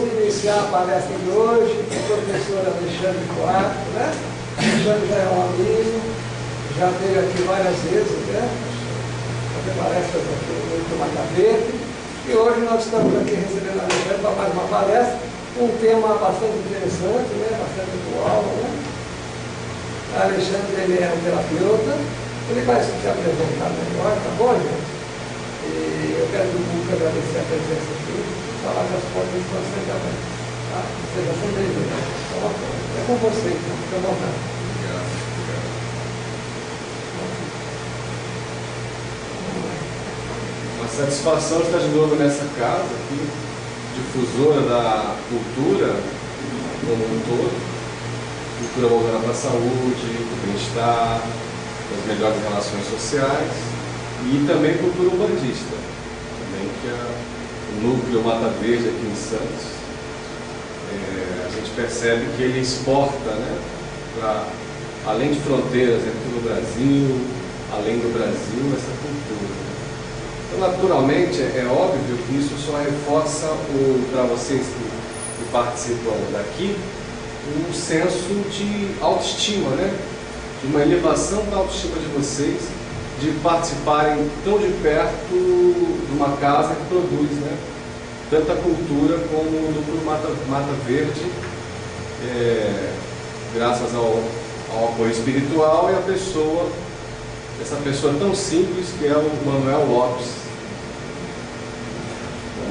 iniciar a palestra de hoje com o professor Alexandre Coato, né? Alexandre já é um amigo, já esteve aqui várias vezes, né? Fazer palestras aqui no Macabete. E hoje nós estamos aqui recebendo a Alexandre para mais uma palestra, um tema bastante interessante, né? Bastante atual, né? A Alexandre, ele é um terapeuta, ele vai se apresentar melhor, tá bom, gente? E eu quero muito agradecer a presença aqui, falar das portas estão sempre abertas. Tá? Vocês já são bem-vindos. É com você, então, fica à vontade. Obrigado, obrigado. Uma satisfação estar de novo nessa casa aqui, difusora da cultura como um todo, cultura voltada para a saúde, para o bem-estar, para as melhores relações sociais e também cultura umbandista, também que é o núcleo Mata Verde aqui em Santos. A gente percebe que ele exporta, né, para além de fronteiras dentro do Brasil, além do Brasil, essa cultura. Então, naturalmente, é óbvio que isso só reforça para vocês que participam daqui um senso de autoestima, né? De uma elevação da autoestima de vocês, de participarem tão de perto de uma casa que produz, né, tanta cultura como o Núcleo Mata Verde, graças ao apoio espiritual e essa pessoa tão simples que é o Manuel Lopes.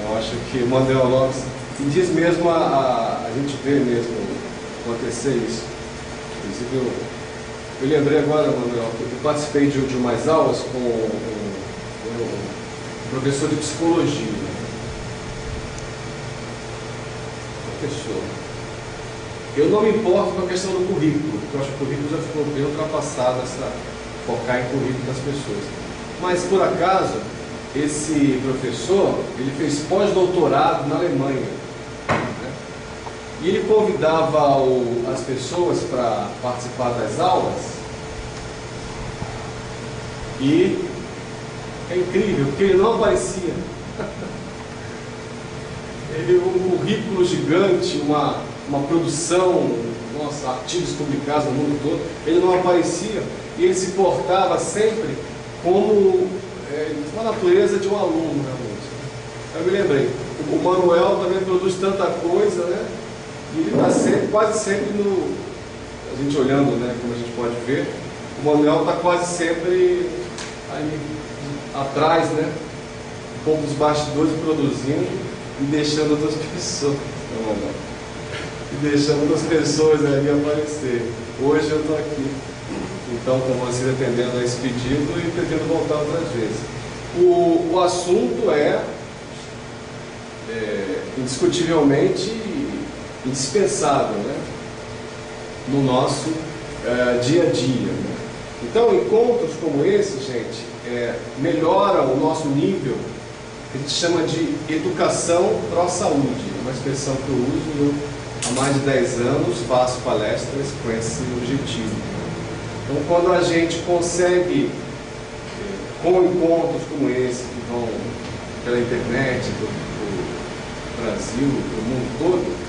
Eu acho que o Manuel Lopes, e diz mesmo, a gente vê mesmo acontecer isso. Inclusive, eu lembrei agora, Manuel, que eu participei de umas aulas com um professor de psicologia. Professor. Eu não me importo com a questão do currículo, porque eu acho que o currículo já ficou bem ultrapassado, focar em currículo das pessoas. Mas, por acaso, esse professor, ele fez pós-doutorado na Alemanha. E ele convidava as pessoas para participar das aulas. E é incrível, porque ele não aparecia. Um currículo gigante, uma produção, nossa, artigos publicados no mundo todo, ele não aparecia e ele se portava sempre como uma natureza de um aluno, realmente. Eu me lembrei, o Manuel também produz tanta coisa, né? E ele está sempre, quase sempre a gente olhando, né, como a gente pode ver, o Manuel está quase sempre ali atrás, né, um pouco dos bastidores produzindo e deixando outras pessoas, e deixando outras pessoas ali aparecer. Hoje eu estou aqui, então, com vocês atendendo a esse pedido e pretendo voltar outras vezes. O assunto é indiscutivelmente indispensável, né, no nosso dia a dia, né? Então, encontros como esse, gente, melhoram o nosso nível, que a gente chama de educação pró-saúde, uma expressão que eu uso há mais de 10 anos, faço palestras com esse objetivo. Então, quando a gente consegue, com encontros como esse, que vão pela internet, do Brasil, do mundo todo,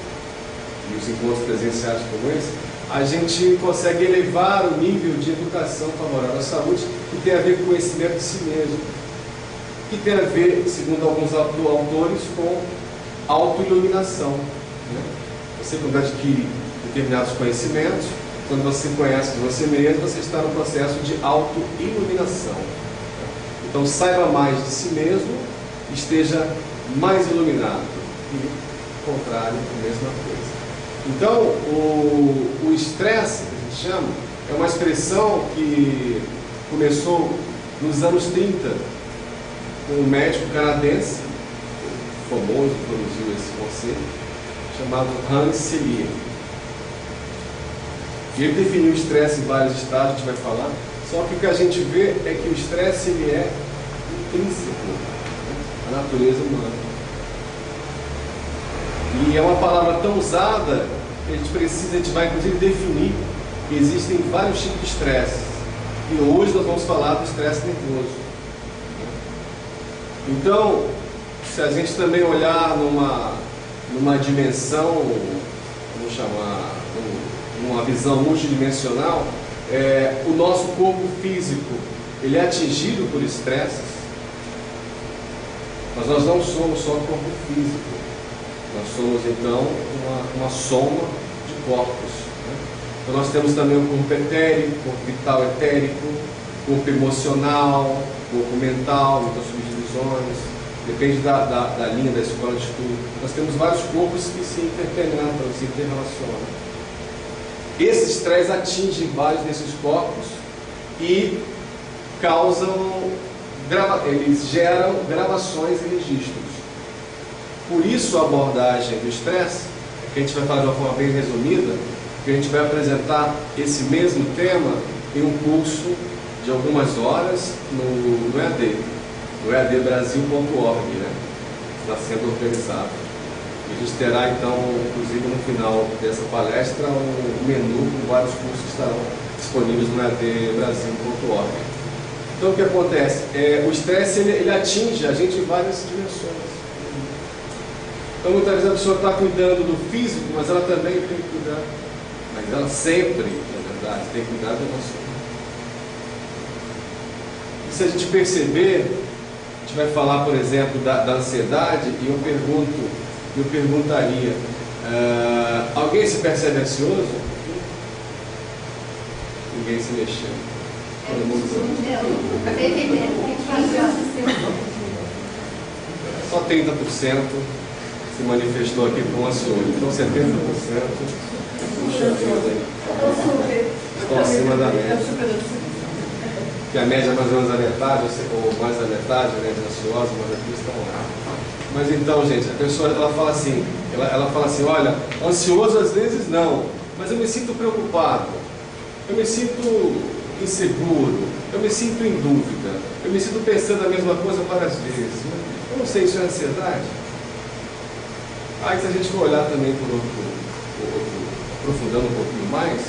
e os encontros presenciais como esse, a gente consegue elevar o nível de educação favorável à saúde, que tem a ver com o conhecimento de si mesmo, que tem a ver, segundo alguns autores, com autoiluminação, né? Você, quando adquire determinados conhecimentos, quando você conhece você mesmo, você está no processo de autoiluminação. Então, saiba mais de si mesmo, esteja mais iluminado. E, ao contrário, a mesma coisa. Então, o estresse, que a gente chama, é uma expressão que começou nos anos 30, com um médico canadense, famoso, que produziu esse conceito, chamado Hans Selye. Ele definiu o estresse em vários estágios, a gente vai falar, só que o que a gente vê é que o estresse ele é intrínseco à natureza humana. E é uma palavra tão usada que a gente vai inclusive definir que existem vários tipos de estresse. E hoje nós vamos falar do estresse nervoso. Então, se a gente também olhar numa dimensão, vamos chamar, uma visão multidimensional, o nosso corpo físico ele é atingido por estresses, mas nós não somos só corpo físico, nós somos então uma soma de corpos, né? Então nós temos também o corpo etérico, corpo vital etérico, corpo emocional, corpo mental, então subdivisões, depende da linha da escola de estudo. Nós temos vários corpos que se interpenetram, se interrelacionam. Esse estresse atinge vários desses corpos e eles geram gravações e registros. Por isso a abordagem do estresse, que a gente vai falar de uma forma bem resumida, que a gente vai apresentar esse mesmo tema em um curso de algumas horas no EAD, no eadbrasil.org, né? Está sendo organizado. E a gente terá então, inclusive no final dessa palestra, um menu com vários cursos que estarão disponíveis no eadbrasil.org. Então o que acontece? O estresse ele atinge a gente em várias dimensões. Então muitas vezes a pessoa está cuidando do físico, mas ela também tem que cuidar, mas ela sempre, na verdade, tem que cuidar do emocional. E se a gente perceber, a gente vai falar, por exemplo, da ansiedade, e eu perguntaria, alguém se percebe ansioso? Ninguém se mexeu. Todo mundo só 30% se manifestou aqui como ansioso. Então 70% puxa vida aí. Estão acima da média. Que a média é mais ou menos a metade, ou mais da metade, né, de ansiosa, mas aqui estão lá. Mas então, gente, a pessoa ela fala assim, olha, ansioso às vezes não, mas eu me sinto preocupado, eu me sinto inseguro, eu me sinto em dúvida, eu me sinto pensando a mesma coisa várias vezes. Eu não sei, isso é ansiedade? Aí se a gente for olhar também por aprofundando um pouquinho mais,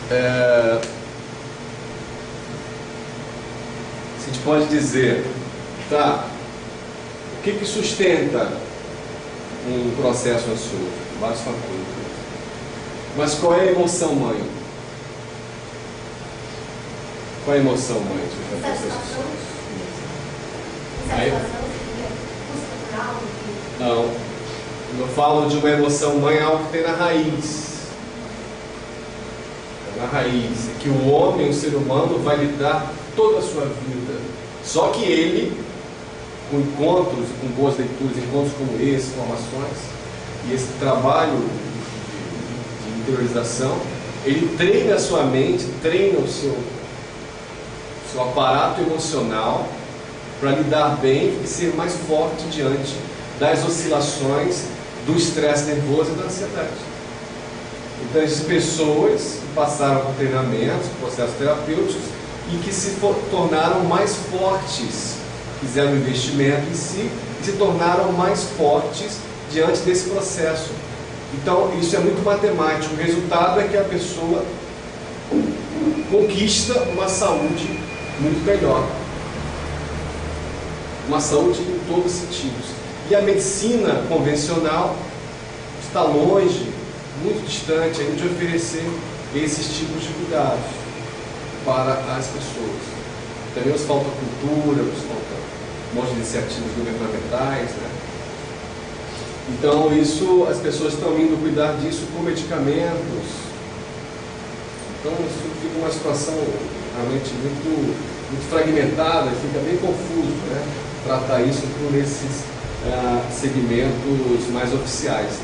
a gente pode dizer, tá, o que sustenta um processo ansioso? Vários fatores. Mas qual é a emoção mãe? Qual é a emoção mãe? Não. Quando eu falo de uma emoção mãe, é algo que tem na raiz. Na raiz. É que o homem, o ser humano, vai lidar toda a sua vida. Só que ele, com encontros, com boas leituras, encontros como esse, formações, e esse trabalho de interiorização, ele treina a sua mente, treina o seu aparato emocional para lidar bem e ser mais forte diante das oscilações do estresse nervoso e da ansiedade. Então, essas pessoas que passaram por treinamentos, processos terapêuticos e que se tornaram mais fortes, fizeram um investimento em si e se tornaram mais fortes diante desse processo. Então, isso é muito matemático. O resultado é que a pessoa conquista uma saúde muito melhor. Uma saúde em todos os sentidos. E a medicina convencional está longe, muito distante ainda de oferecer esses tipos de cuidados para as pessoas. Também nos falta cultura, nos falta um monte de iniciativas governamentais, né? Então as pessoas estão indo cuidar disso com medicamentos. Então isso fica uma situação realmente muito fragmentada, fica bem confuso, né? Tratar isso por esses segmentos mais oficiais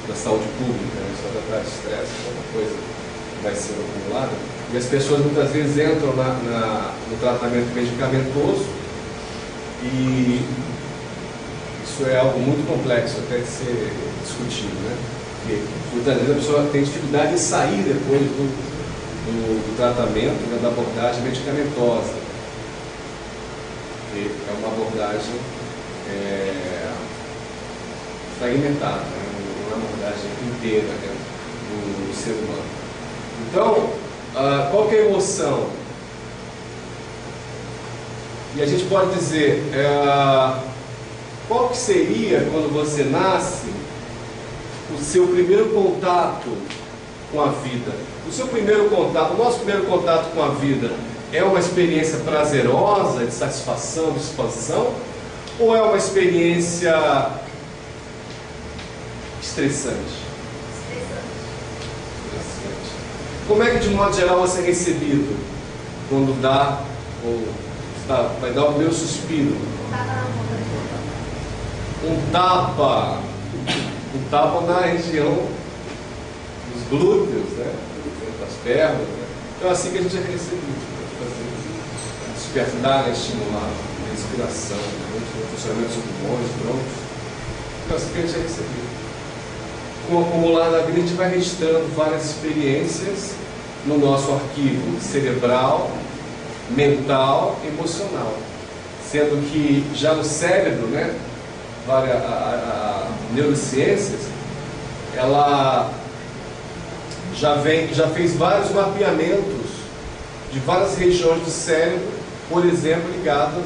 da saúde pública, né? Só tratar de estresse, é uma coisa que vai ser acumulada. E as pessoas muitas vezes entram no tratamento medicamentoso e isso é algo muito complexo até de ser discutido, né? Porque muitas vezes a pessoa tem dificuldade em sair depois do tratamento, né, da abordagem medicamentosa. Que é uma abordagem fragmentada, né? Não é uma abordagem inteira, né, do ser humano. Então, qual que é a emoção? E a gente pode dizer, qual que seria, quando você nasce, o seu primeiro contato com a vida? O seu primeiro contato, o nosso primeiro contato com a vida é uma experiência prazerosa, de satisfação, de expansão, ou é uma experiência estressante? Como é que, de modo geral, você é recebido quando dá, ou vai dar o primeiro suspiro? Um tapa na região dos glúteos, né? Das pernas, né? Então é assim que a gente é recebido. Despertar, né? Estimular a respiração, né? O funcionamento dos pulmões, broncos. Então é assim que a gente é recebido. Com o acumular da vida, a gente vai registrando várias experiências no nosso arquivo cerebral, mental, emocional. Sendo que já no cérebro, né, a neurociências, ela já fez vários mapeamentos de várias regiões do cérebro, por exemplo, ligadas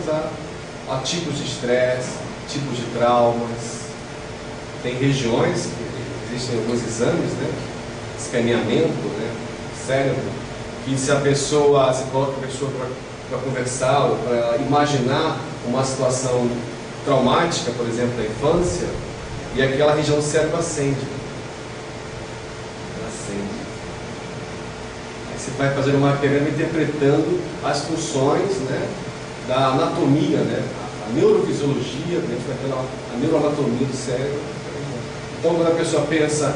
a tipos de estresse, tipos de traumas. Tem regiões, existem alguns exames, né, escaneamento, né, cérebro, que se coloca a pessoa para conversar ou para imaginar uma situação traumática, por exemplo, da infância, e aquela região do cérebro acende. Ela acende. Aí você vai fazendo uma mapeamento interpretando as funções, né, da anatomia, né, a neurofisiologia, né, a gente vai vendo a neuroanatomia do cérebro. Então, quando a pessoa pensa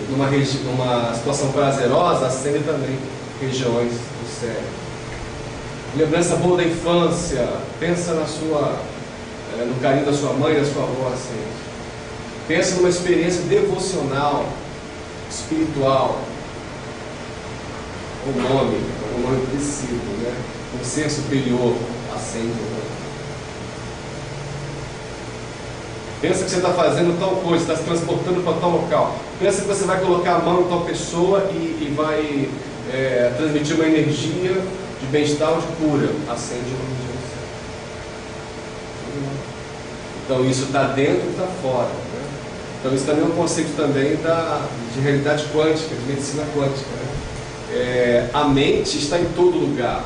numa situação prazerosa, acende também regiões do cérebro. Lembrança boa da infância, pensa no carinho da sua mãe, da sua avó, assim. Pensa numa experiência devocional, espiritual. O nome parecido, né? Um ser superior acende. Pensa que você está fazendo tal coisa, está se transportando para tal local. Pensa que você vai colocar a mão em tal pessoa e vai transmitir uma energia de bem-estar ou de cura. Acende uma região do cérebro. Então isso está dentro e está fora, né? Então isso também é um conceito também de realidade quântica, de medicina quântica, né? A mente está em todo lugar.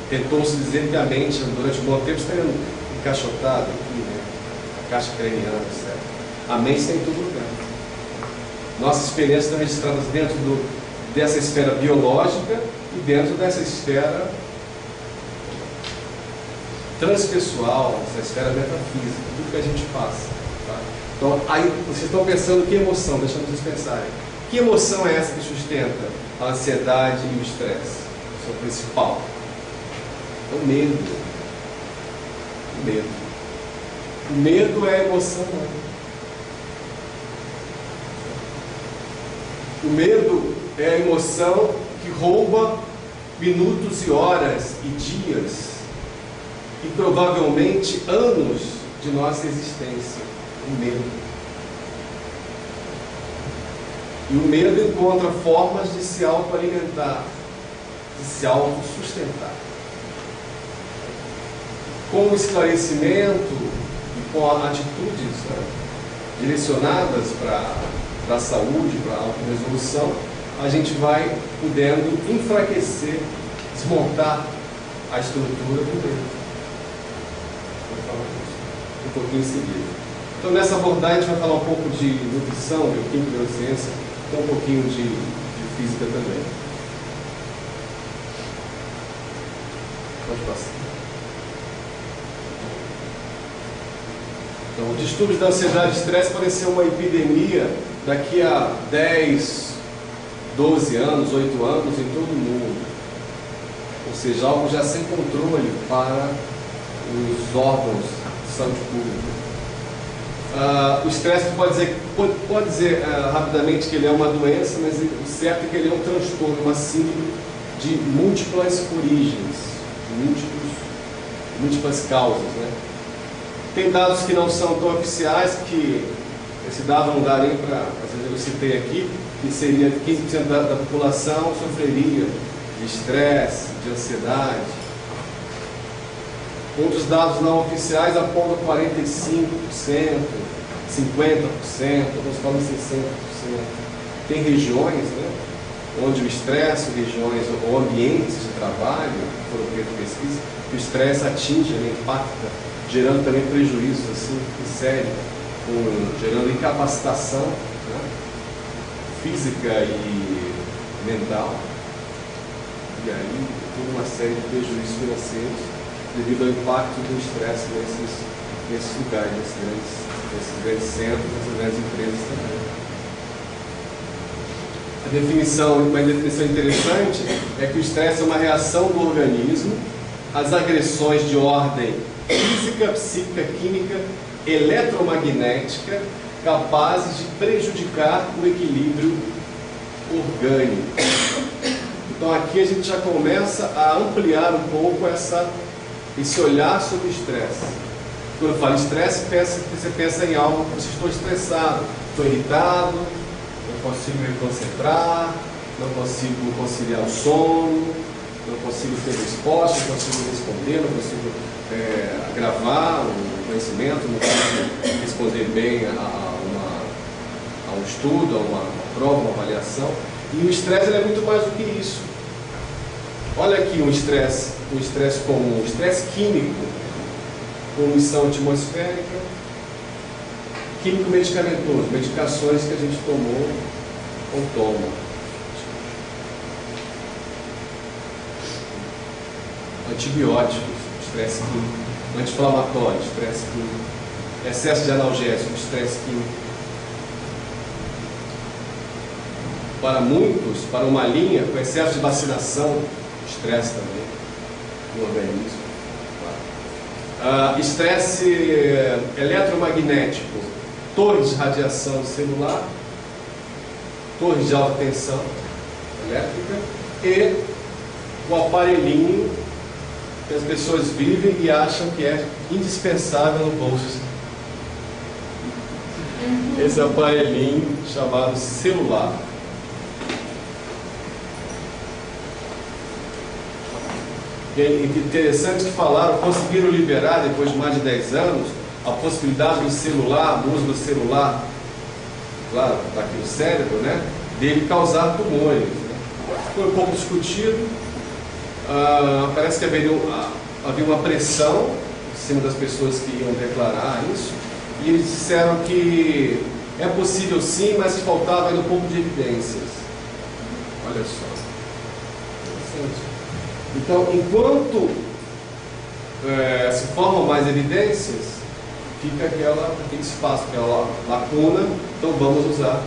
Tentou-se dizer que a mente, durante um bom tempo, está encaixotada aqui, né? A caixa craniana, certo? A mente está em todo lugar. Nossas experiências estão registradas dentro dessa esfera biológica e dentro dessa esfera transpessoal, essa esfera metafísica, tudo que a gente passa. Tá? Então, aí vocês estão pensando que emoção, deixando vocês pensarem. Que emoção é essa que sustenta a ansiedade e o estresse? Isso é o principal. O medo. O medo. O medo é a emoção. O medo é a emoção que rouba minutos e horas e dias e provavelmente anos de nossa existência. O medo. E o medo encontra formas de se autoalimentar, de se autossustentar. Com o esclarecimento e com atitudes, né, direcionadas para a saúde, para a autorresolução, a gente vai podendo enfraquecer, desmontar a estrutura do medo. Vou falar disso um pouquinho em seguida. Então, nessa abordagem, a gente vai falar um pouco de nutrição, bioquímica, neurociência, com um pouquinho de física também. Pode passar. Então, os distúrbios da ansiedade e estresse podem ser uma epidemia daqui a 10, 12 anos, 8 anos em todo o mundo. Ou seja, algo já sem controle para os órgãos de saúde pública. O estresse pode dizer rapidamente que ele é uma doença, mas o certo é que ele é um transtorno, uma síndrome de múltiplas origens, múltiplas causas, né? Tem dados que não são tão oficiais, que esse dado não dá nem para, às vezes eu citei aqui, que seria 15% da população sofreria de estresse, de ansiedade. Outros dados não oficiais apontam 45%, 50%, alguns falam 60%. Tem regiões, né, onde o estresse, regiões ou ambientes de trabalho, foram feitas pesquisas, que o estresse atinge, né, impacta, gerando também prejuízos assim, sérios, gerando incapacitação, né, física e mental, e aí toda uma série de prejuízos financeiros devido ao impacto do estresse nesses lugares, nesses grandes centros, nessas grandes empresas também. Uma definição interessante é que o estresse é uma reação do organismo às agressões de ordem física, psíquica, química, eletromagnética, capazes de prejudicar o equilíbrio orgânico. Então aqui a gente já começa a ampliar um pouco esse olhar sobre o estresse. Quando eu falo estresse, você pensa em algo que você estou estressado, estou irritado, não consigo me concentrar, não consigo conciliar o sono, não consigo ter resposta, não consigo responder, não consigo gravar o conhecimento, não consigo responder bem a um estudo, a uma prova, uma avaliação. E o estresse é muito mais do que isso. Olha aqui um estresse comum, estresse químico, poluição atmosférica, químico medicamentoso, medicações que a gente tomou ou toma. Antibióticos, estresse químico, anti-inflamatório, estresse químico, excesso de analgésico, estresse químico. Para muitos, para uma linha, com excesso de vacinação, estresse também no organismo. Estresse eletromagnético, torres de radiação celular, torres de alta tensão elétrica e o aparelhinho que as pessoas vivem e acham que é indispensável no bolso. Esse aparelhinho chamado celular. É interessante que conseguiram liberar, depois de mais de 10 anos, a possibilidade do celular, do uso do celular, claro, está aqui no cérebro, né, dele causar tumores. Né? Foi um pouco discutido, parece que havia uma pressão em cima das pessoas que iam declarar isso, e eles disseram que é possível sim, mas faltava ainda um pouco de evidências. Olha só. Interessante. Então, enquanto se formam mais evidências, fica aquele espaço, aquela lacuna, então vamos usar,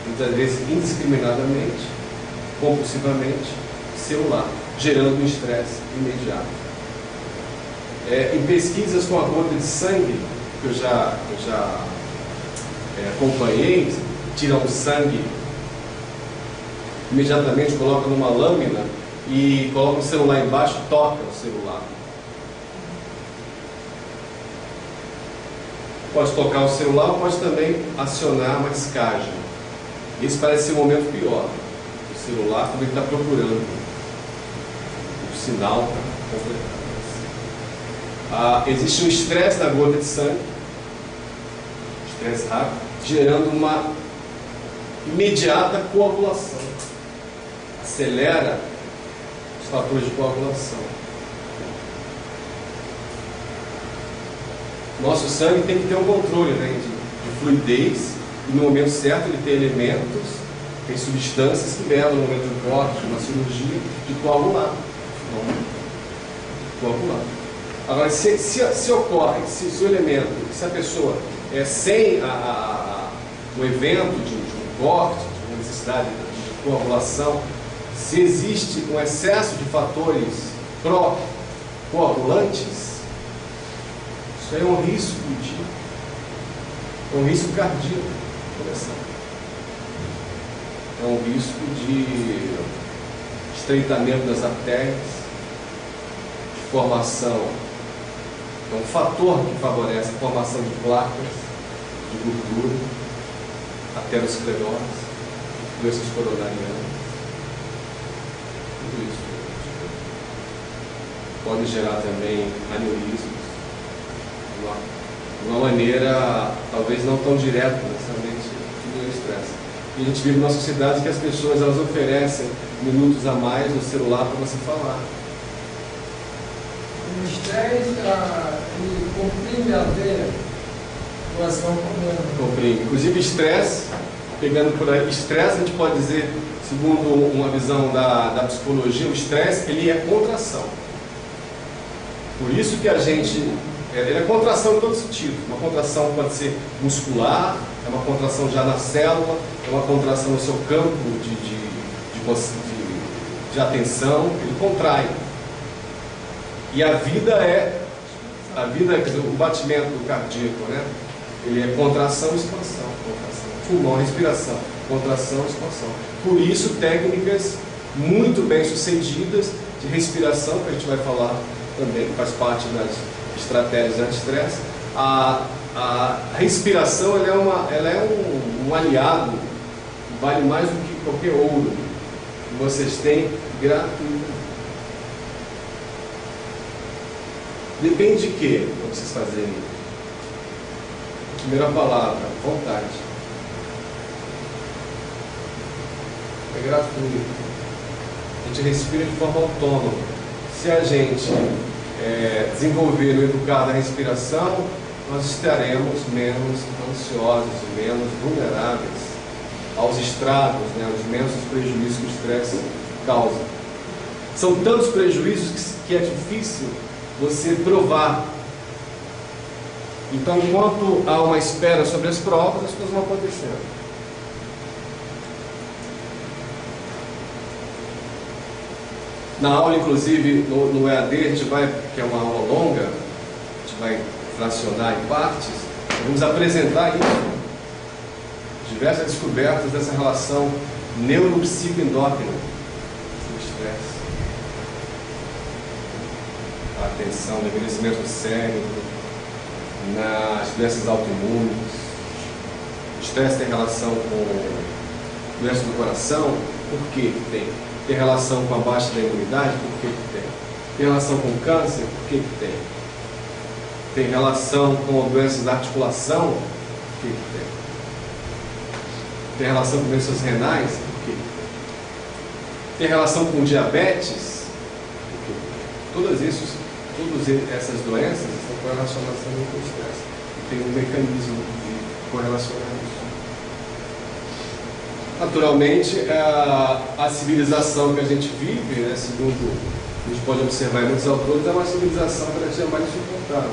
muitas vezes indiscriminadamente, compulsivamente, celular, gerando um estresse imediato. Em pesquisas com a gota de sangue, que eu já acompanhei, tiram o sangue, imediatamente colocam numa lâmina, e coloca o celular embaixo, toca o celular. Pode tocar o celular ou pode também acionar uma descarga. Esse parece ser o momento pior. O celular também está procurando o sinal para completar. Existe um estresse na gota de sangue, estresse rápido, gerando uma imediata coagulação. Acelera fatores de coagulação. Nosso sangue tem que ter um controle, né, de fluidez, e no momento certo ele tem elementos, tem substâncias que levam no momento de corte, de uma cirurgia, de coagular. Coagular. Agora, se ocorre, se o elemento, se a pessoa sem o evento de um corte, de uma necessidade de coagulação, se existe um excesso de fatores pró-coagulantes, isso é um risco cardíaco, é um risco de estreitamento das artérias, de formação, é um fator que favorece a formação de placas, de gordura, aterosclerose, doenças coronarianas. Tudo isso pode gerar também aneurismas, de uma maneira talvez não tão direta, necessariamente, do estresse. E a gente vive numa sociedade que as pessoas elas oferecem minutos a mais no celular para você falar. O estresse, ele comprime a veia do coração comendo. Comprime. Inclusive, estresse, pegando por aí, estresse, a gente pode dizer, segundo uma visão da psicologia, o estresse, ele é contração. Por isso que a gente... Ele é contração em todo sentido. Uma contração pode ser muscular, é uma contração já na célula, é uma contração no seu campo de atenção, ele contrai. E a vida, quer dizer, o batimento cardíaco, né? Ele é contração e expansão. Pulmão, respiração, contração e expansão. Por isso, técnicas muito bem sucedidas de respiração, que a gente vai falar também, que faz parte das estratégias anti-estresse. A respiração ela é um aliado que vale mais do que qualquer ouro que vocês têm gratuito. Depende de quê para vocês fazerem? Primeira palavra, vontade. É gratuito. A gente respira de forma autônoma. Se a gente desenvolver o educar da respiração, nós estaremos menos ansiosos e menos vulneráveis aos estragos, né, aos imensos prejuízos que o estresse causa. São tantos prejuízos que é difícil você provar. Então, enquanto há uma espera sobre as provas, as coisas vão acontecendo. Na aula, inclusive, no EAD, a gente vai, que é uma aula longa, a gente vai fracionar em partes, vamos apresentar isso. Diversas descobertas dessa relação neuropsicoendócrina do estresse. A atenção, o envelhecimento do cérebro, nas doenças autoimunes. O estresse tem relação com doença do coração. Por que tem? Tem relação com a baixa da imunidade? Por que tem? Tem relação com câncer? Por que tem? Tem relação com doenças da articulação? Por que tem? Tem relação com doenças renais? Por que tem? Tem relação com diabetes? Por que tem? Todas essas doenças estão correlacionadas também com o estresse. E tem um mecanismo de correlacionar isso. Naturalmente, a civilização que a gente vive, né, segundo a gente pode observar em muitos autores, é uma civilização relativamente mais insuportável.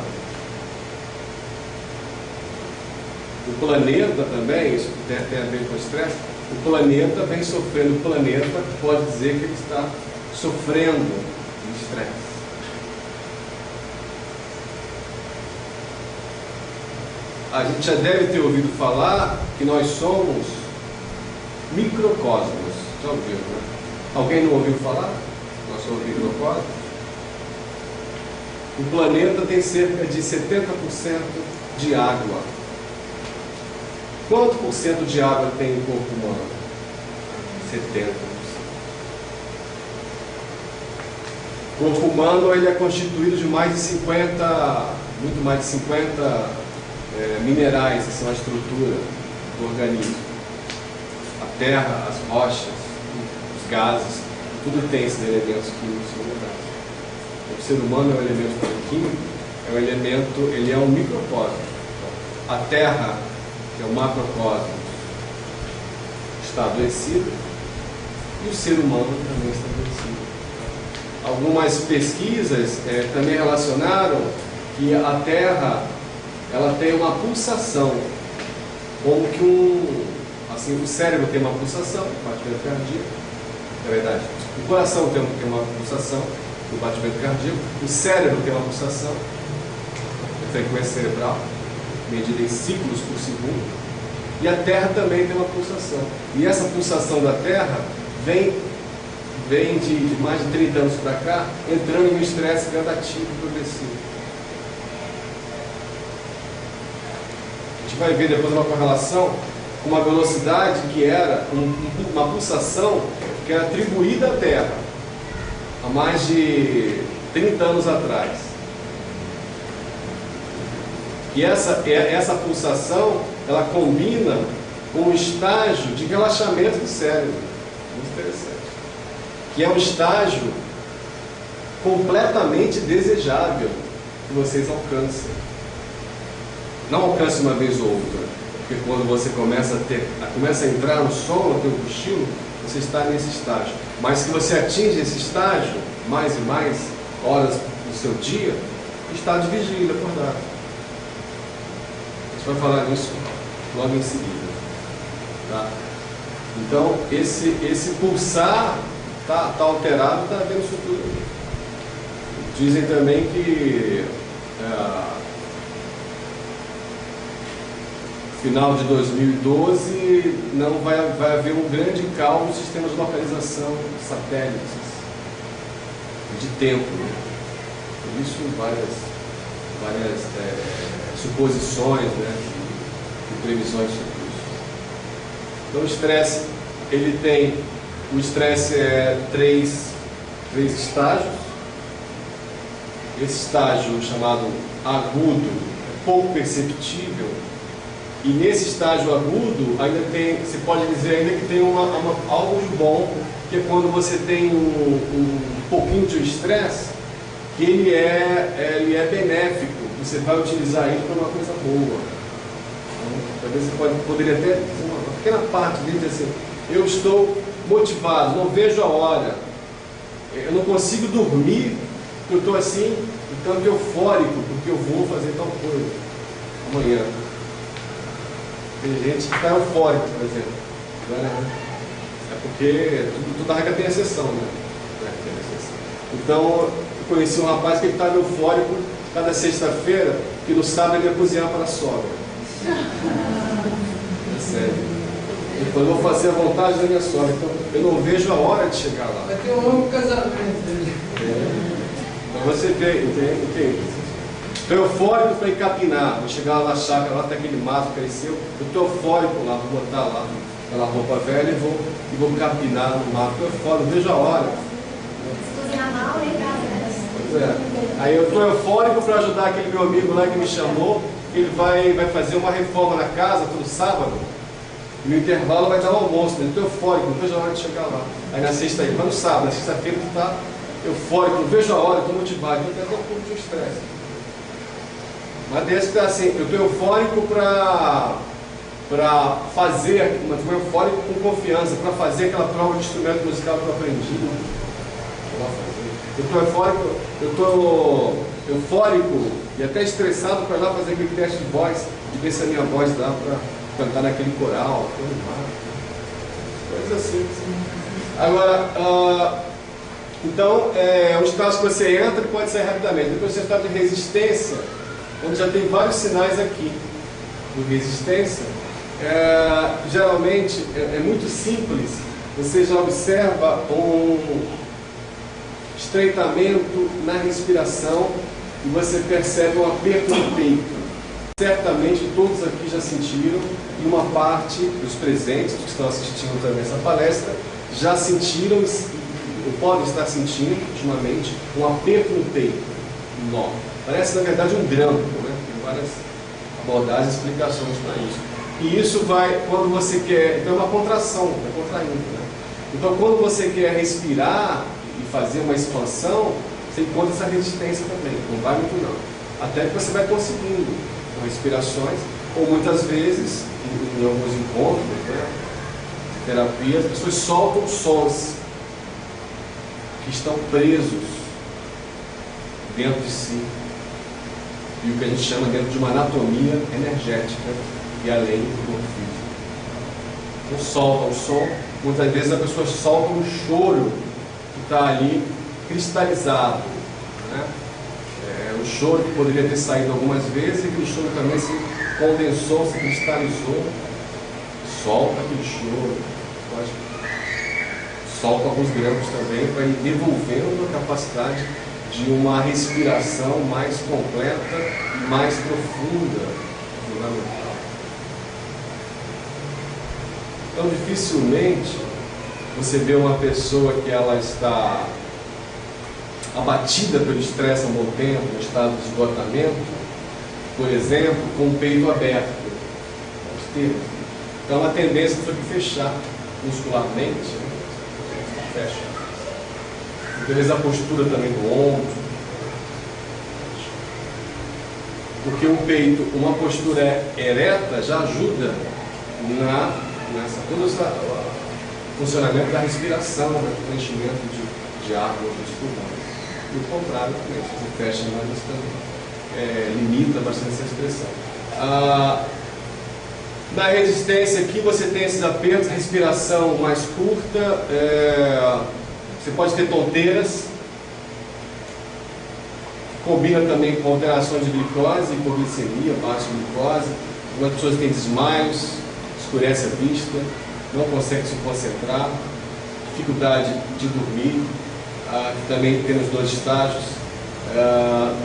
O planeta também, isso tem a ver com o estresse, o planeta vem sofrendo, o planeta pode dizer que ele está sofrendo de estresse. A gente já deve ter ouvido falar que nós somos microcosmos. Já ouviu, né? Alguém não ouviu falar? Nós somos microcosmos. O planeta tem cerca de 70% de água. Quanto por cento de água tem o corpo humano? 70%. O corpo humano ele é constituído de mais de 50, muito mais de 50 minerais, que são a estrutura do organismo. A terra, as rochas, os gases, tudo tem esses elementos químicos minerais. O ser humano é um elemento químico, é um elemento, ele é um microcosmo. A terra, que é o macrocosmo, está adoecida, e o ser humano também está adoecido. Algumas pesquisas também relacionaram que a terra ela tem uma pulsação, como que o cérebro tem uma pulsação, o batimento cardíaco, na verdade, o coração tem uma pulsação, o batimento cardíaco, o cérebro tem uma pulsação, a frequência cerebral, medida em ciclos por segundo, e a Terra também tem uma pulsação. E essa pulsação da Terra vem de mais de 30 anos para cá, entrando em um estresse gradativo e progressivo. A gente vai ver depois uma correlação com uma velocidade que era uma pulsação que era atribuída à Terra há mais de 30 anos atrás. E essa pulsação, ela combina com um estágio de relaxamento do cérebro. Muito interessante. Que é um estágio completamente desejável que vocês alcancem. Não alcance uma vez ou outra, porque quando você começa a entrar no sono, no teu cochilo, você está nesse estágio. Mas que você atinge esse estágio, mais e mais horas do seu dia, estado de vigília, acordado. A gente vai falar nisso logo em seguida. Tá? Então, esse pulsar está alterado, está vendo isso tudo. Dizem também que final de 2012 não vai haver um grande caos no sistema de localização de satélites de tempo, né? Por isso várias suposições, né, e previsões sobre isso. Então o estresse, o estresse é três estágios. Esse estágio chamado agudo é pouco perceptível. E nesse estágio agudo, ainda tem, se pode dizer ainda que tem algo de bom, que é quando você tem um pouquinho de estresse, que ele é benéfico, você vai utilizar ele para uma coisa boa. Então, talvez você poderia até dizer uma pequena parte dele, dizer assim, eu estou motivado, não vejo a hora, eu não consigo dormir, porque eu estou assim, tanto eufórico, porque eu vou fazer tal coisa amanhã. Tem gente que está eufórico, por exemplo. É porque toda regra tem exceção, né? Tem exceção. Então, eu conheci um rapaz que estava eufórico cada sexta-feira, que no sábado ele ia cozinhar para a sogra. É sério. Ele falou, vou fazer a vontade da minha sogra, então eu não vejo a hora de chegar lá. Vai ter um longo casamento dele. Então você vê, entende? Estou eufórico para encapinar, vou chegar lá na chácara, lá tem aquele mato que cresceu, eu estou eufórico lá, vou botar lá aquela roupa velha e vou capinar no mato, estou eufórico, não vejo a hora. Pois é. Aí eu estou eufórico para ajudar aquele meu amigo lá que me chamou, ele vai fazer uma reforma na casa todo sábado, e no intervalo vai dar o almoço, né? Estou eufórico, não vejo a hora de chegar lá. Aí na sexta, vai no sábado, na sexta-feira tu está eufórico, não vejo a hora, estou motivado, então tem um pouco de estresse. Mas desse está assim, eu estou eufórico para fazer, mas estou eufórico com confiança, para fazer aquela prova de instrumento musical que eu aprendi. Eu estou eufórico e até estressado para ir lá fazer aquele teste de voz, de ver se a minha voz dá para cantar naquele coral, coisas assim. Agora, então, o estágio que você entra pode sair rapidamente. Depois você está de resistência, onde já tem vários sinais aqui de resistência. Geralmente é muito simples, você já observa um estreitamento na respiração e você percebe um aperto no peito. Certamente todos aqui já sentiram, e uma parte dos presentes, que estão assistindo também essa palestra, já sentiram ou podem estar sentindo ultimamente um aperto no peito, um nó. Parece na verdade um grampo, né? Tem várias abordagens e explicações para isso. E isso vai, quando você quer, então é uma contração, é contraindo, né? Então quando você quer respirar e fazer uma expansão, você encontra essa resistência também, não vai muito não. Até que você vai conseguindo com respirações, ou muitas vezes, em alguns encontros, né, de terapia, as pessoas soltam sons que estão presos dentro de si. E o que a gente chama dentro de uma anatomia energética e além do corpo físico. Então solta o som, muitas vezes a pessoa solta um choro que está ali cristalizado, né? O choro que poderia ter saído algumas vezes, e aquele choro também se condensou, se cristalizou, solta aquele choro, solta alguns grampos também, para ir devolvendo a capacidade de uma respiração mais completa e mais profunda, fundamental. Então dificilmente você vê uma pessoa que ela está abatida pelo estresse há um bom tempo, no estado de esgotamento, por exemplo, com o peito aberto. Vamos ter. Então, a tendência foi fechar muscularmente, né? Fecha. Muitas vezes a postura também do ombro. Porque o peito, uma postura ereta, já ajuda nessa todo esse funcionamento da respiração, né? Do preenchimento de ar nos pulmões. E o contrário também, se você fecha o nariz também, limita bastante essa expressão. Na resistência aqui você tem esses apertos, respiração mais curta, você pode ter tonteiras, combina também com alterações de glicose, hipoglicemia, baixa glicose. Algumas pessoas têm desmaios, escurece a vista, não consegue se concentrar, dificuldade de dormir, que também tem os dois estágios,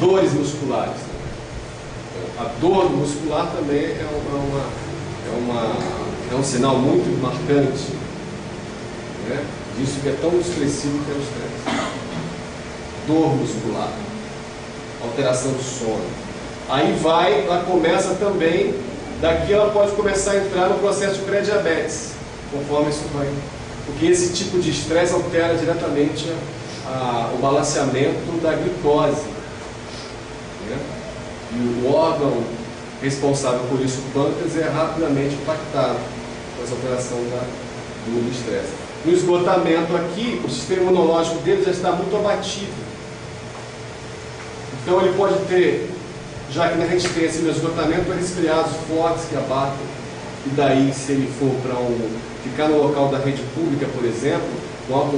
dores musculares. A dor muscular também é um sinal muito marcante, né, disso que é tão expressivo que é o estresse. Dor muscular, alteração do sono. Aí ela começa também, daqui ela pode começar a entrar no processo de pré-diabetes, conforme isso vai. Porque esse tipo de estresse altera diretamente o balanceamento da glicose, né? E o órgão responsável por isso, o pâncreas, é rapidamente impactado com essa alteração do estresse. No esgotamento aqui, o sistema imunológico dele já está muito abatido. Então ele pode ter, já que a gente tem esse esgotamento, resfriados fortes que abatem, e daí, se ele for para ficar no local da rede pública, por exemplo, com alto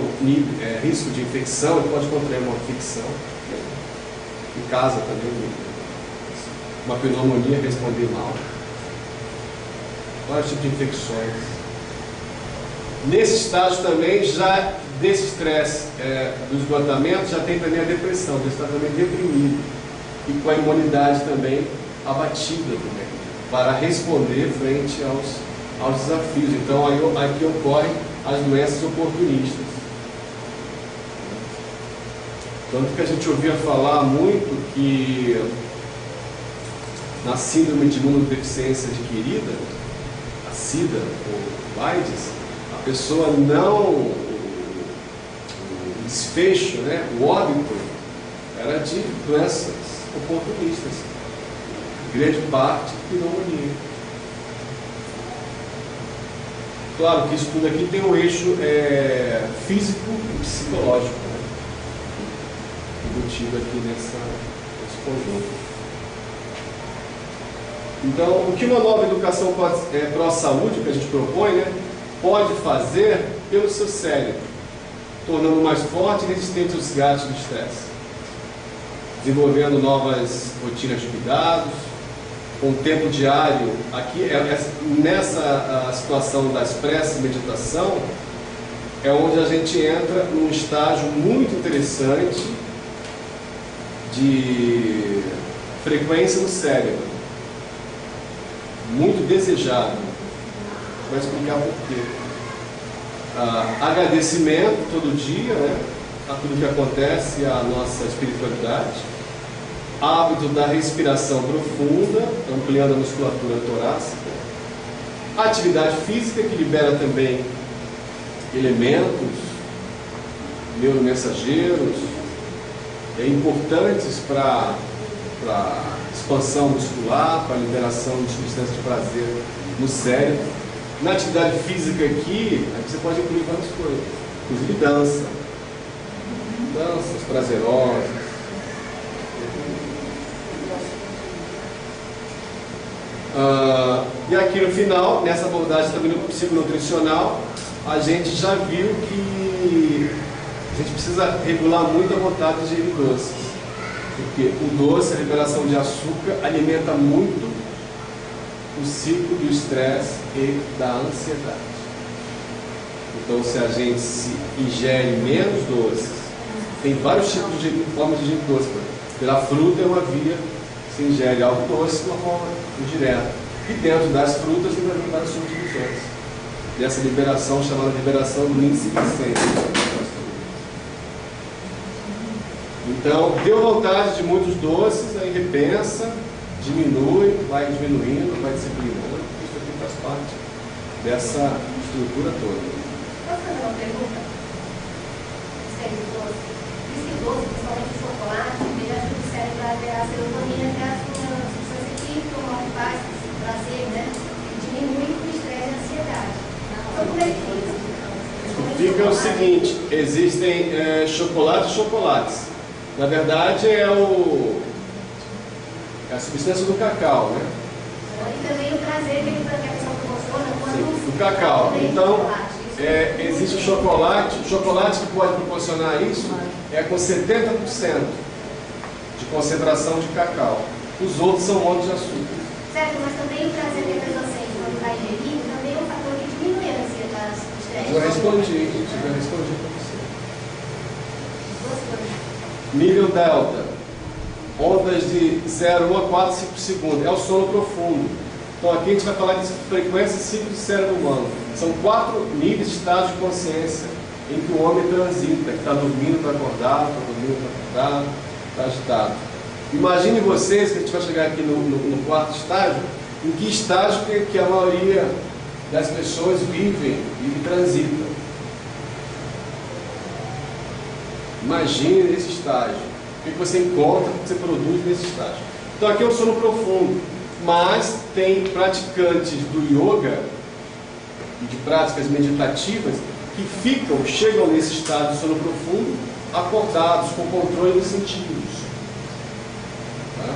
risco de infecção, ele pode contrair uma infecção, em casa também, uma pneumonia, responder mal, vários tipos de infecções. Nesse estágio também, já desse estresse do esgotamento, já tem também a depressão, ele está também deprimido e com a imunidade também abatida também, para responder frente aos desafios. Então aí aqui ocorrem as doenças oportunistas. Tanto que a gente ouvia falar muito que na síndrome de imunodeficiência adquirida, a SIDA ou AIDS, a pessoa o desfecho, né, o óbito, era de doenças oportunistas, grande parte pneumonia. Claro que isso tudo aqui tem um eixo físico e psicológico, né, embutido aqui nesse conjunto. Então, o que uma nova educação pró-saúde, que a gente propõe, né, pode fazer pelo seu cérebro, tornando mais forte e resistente aos gatos do estresse, desenvolvendo novas rotinas de cuidados, com tempo diário. Aqui, nessa situação da expressa meditação, é onde a gente entra num estágio muito interessante de frequência no cérebro, muito desejado. Vai explicar por quê. Agradecimento todo dia, né, a tudo que acontece, a nossa espiritualidade. Hábito da respiração profunda, ampliando a musculatura torácica. Atividade física, que libera também elementos neuromensageiros importantes para expansão muscular, para liberação de substâncias de prazer no cérebro. Na atividade física aqui você pode incluir várias coisas, inclusive danças prazerosas. E aqui no final, nessa abordagem também no psiconutricional, a gente já viu que a gente precisa regular muito a vontade de ingerir doces. Porque o doce, a liberação de açúcar, alimenta muito o ciclo do estresse e da ansiedade. Então, se a gente ingere menos doces, tem vários tipos de formas de ingerir doce. Pela fruta é uma via, se ingere algo doce de uma forma indireta. E dentro das frutas tem várias subdivisões dessa liberação, chamada liberação do índice glicêmico. Então, deu vontade de muitos doces, aí repensa, diminui, vai diminuindo, vai disciplinando. Isso aqui faz parte dessa estrutura toda. Posso fazer uma pergunta? Sério, doce. Diz que doce, principalmente o chocolate, ele ajuda o cérebro a liberar a serotonina, que é a substância química, o faz prazer, né? E diminui o estresse e a ansiedade. Então, como é que fica? Fica o seguinte, existem chocolates e chocolates. Na verdade é a substância do cacau, né? E também o prazer que a pessoa proporciona quando... Do cacau. Então, existe o chocolate que pode proporcionar isso, é com 70% de concentração de cacau. Os outros são montes de açúcar. Certo, mas também o prazer que a pessoa sente quando está ingerindo também é um fator que diminui a ansiedade. Já respondi para você. Duas coisas. Nível delta, ondas de 0, 1 a 4, 5 segundos, é o sono profundo. Então aqui a gente vai falar de frequência e ciclo do cérebro humano. São 4 níveis de estado de consciência em que o homem transita, que está dormindo para acordar, está dormindo para acordar, está agitado. Imagine vocês que a gente vai chegar aqui no quarto estágio, em que estágio que a maioria das pessoas vivem e transitam. Imagine esse estágio. O que você encontra, o que você produz nesse estágio. Então aqui é o sono profundo. Mas tem praticantes do yoga e de práticas meditativas que chegam nesse estado de sono profundo, acordados, com controle dos sentidos. Tá?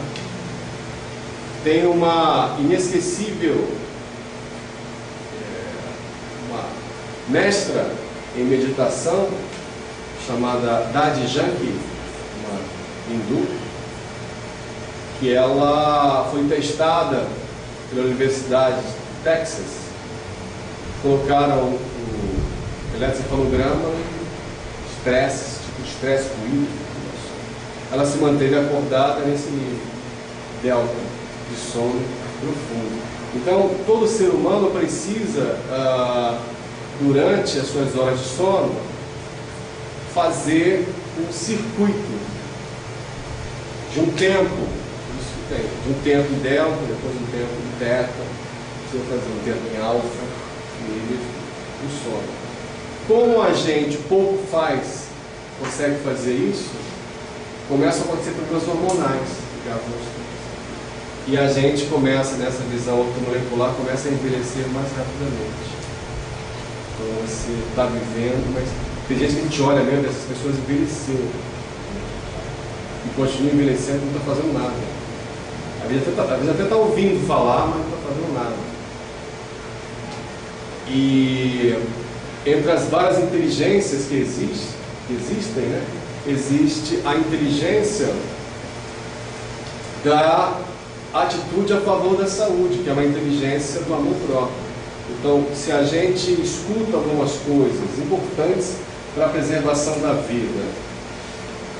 Tem uma inesquecível uma mestra em meditação chamada Dadi Janki, uma hindu, que ela foi testada pela Universidade de Texas. Colocaram o eletrocefalograma e estresse, tipo de estresse fluídico. Ela se manteve acordada nesse nível delta de sono profundo. Então, todo ser humano precisa, durante as suas horas de sono, fazer um circuito de um tempo. De um tempo em delta, depois um tempo em teta, precisa fazer um tempo em alfa, nível do sono. Como a gente pouco consegue fazer isso, começam a acontecer problemas hormonais ligados aos estudos. E a gente começa, nessa visão ortomolecular, começa a envelhecer mais rapidamente. Então você está vivendo, mas tem gente que a gente olha mesmo, essas pessoas envelheceram. E continua envelhecendo e não está fazendo nada. Às vezes até está ouvindo falar, mas não está fazendo nada. E entre as várias inteligências que existem, né, existe a inteligência da atitude a favor da saúde, que é uma inteligência do amor próprio. Então, se a gente escuta algumas coisas importantes para a preservação da vida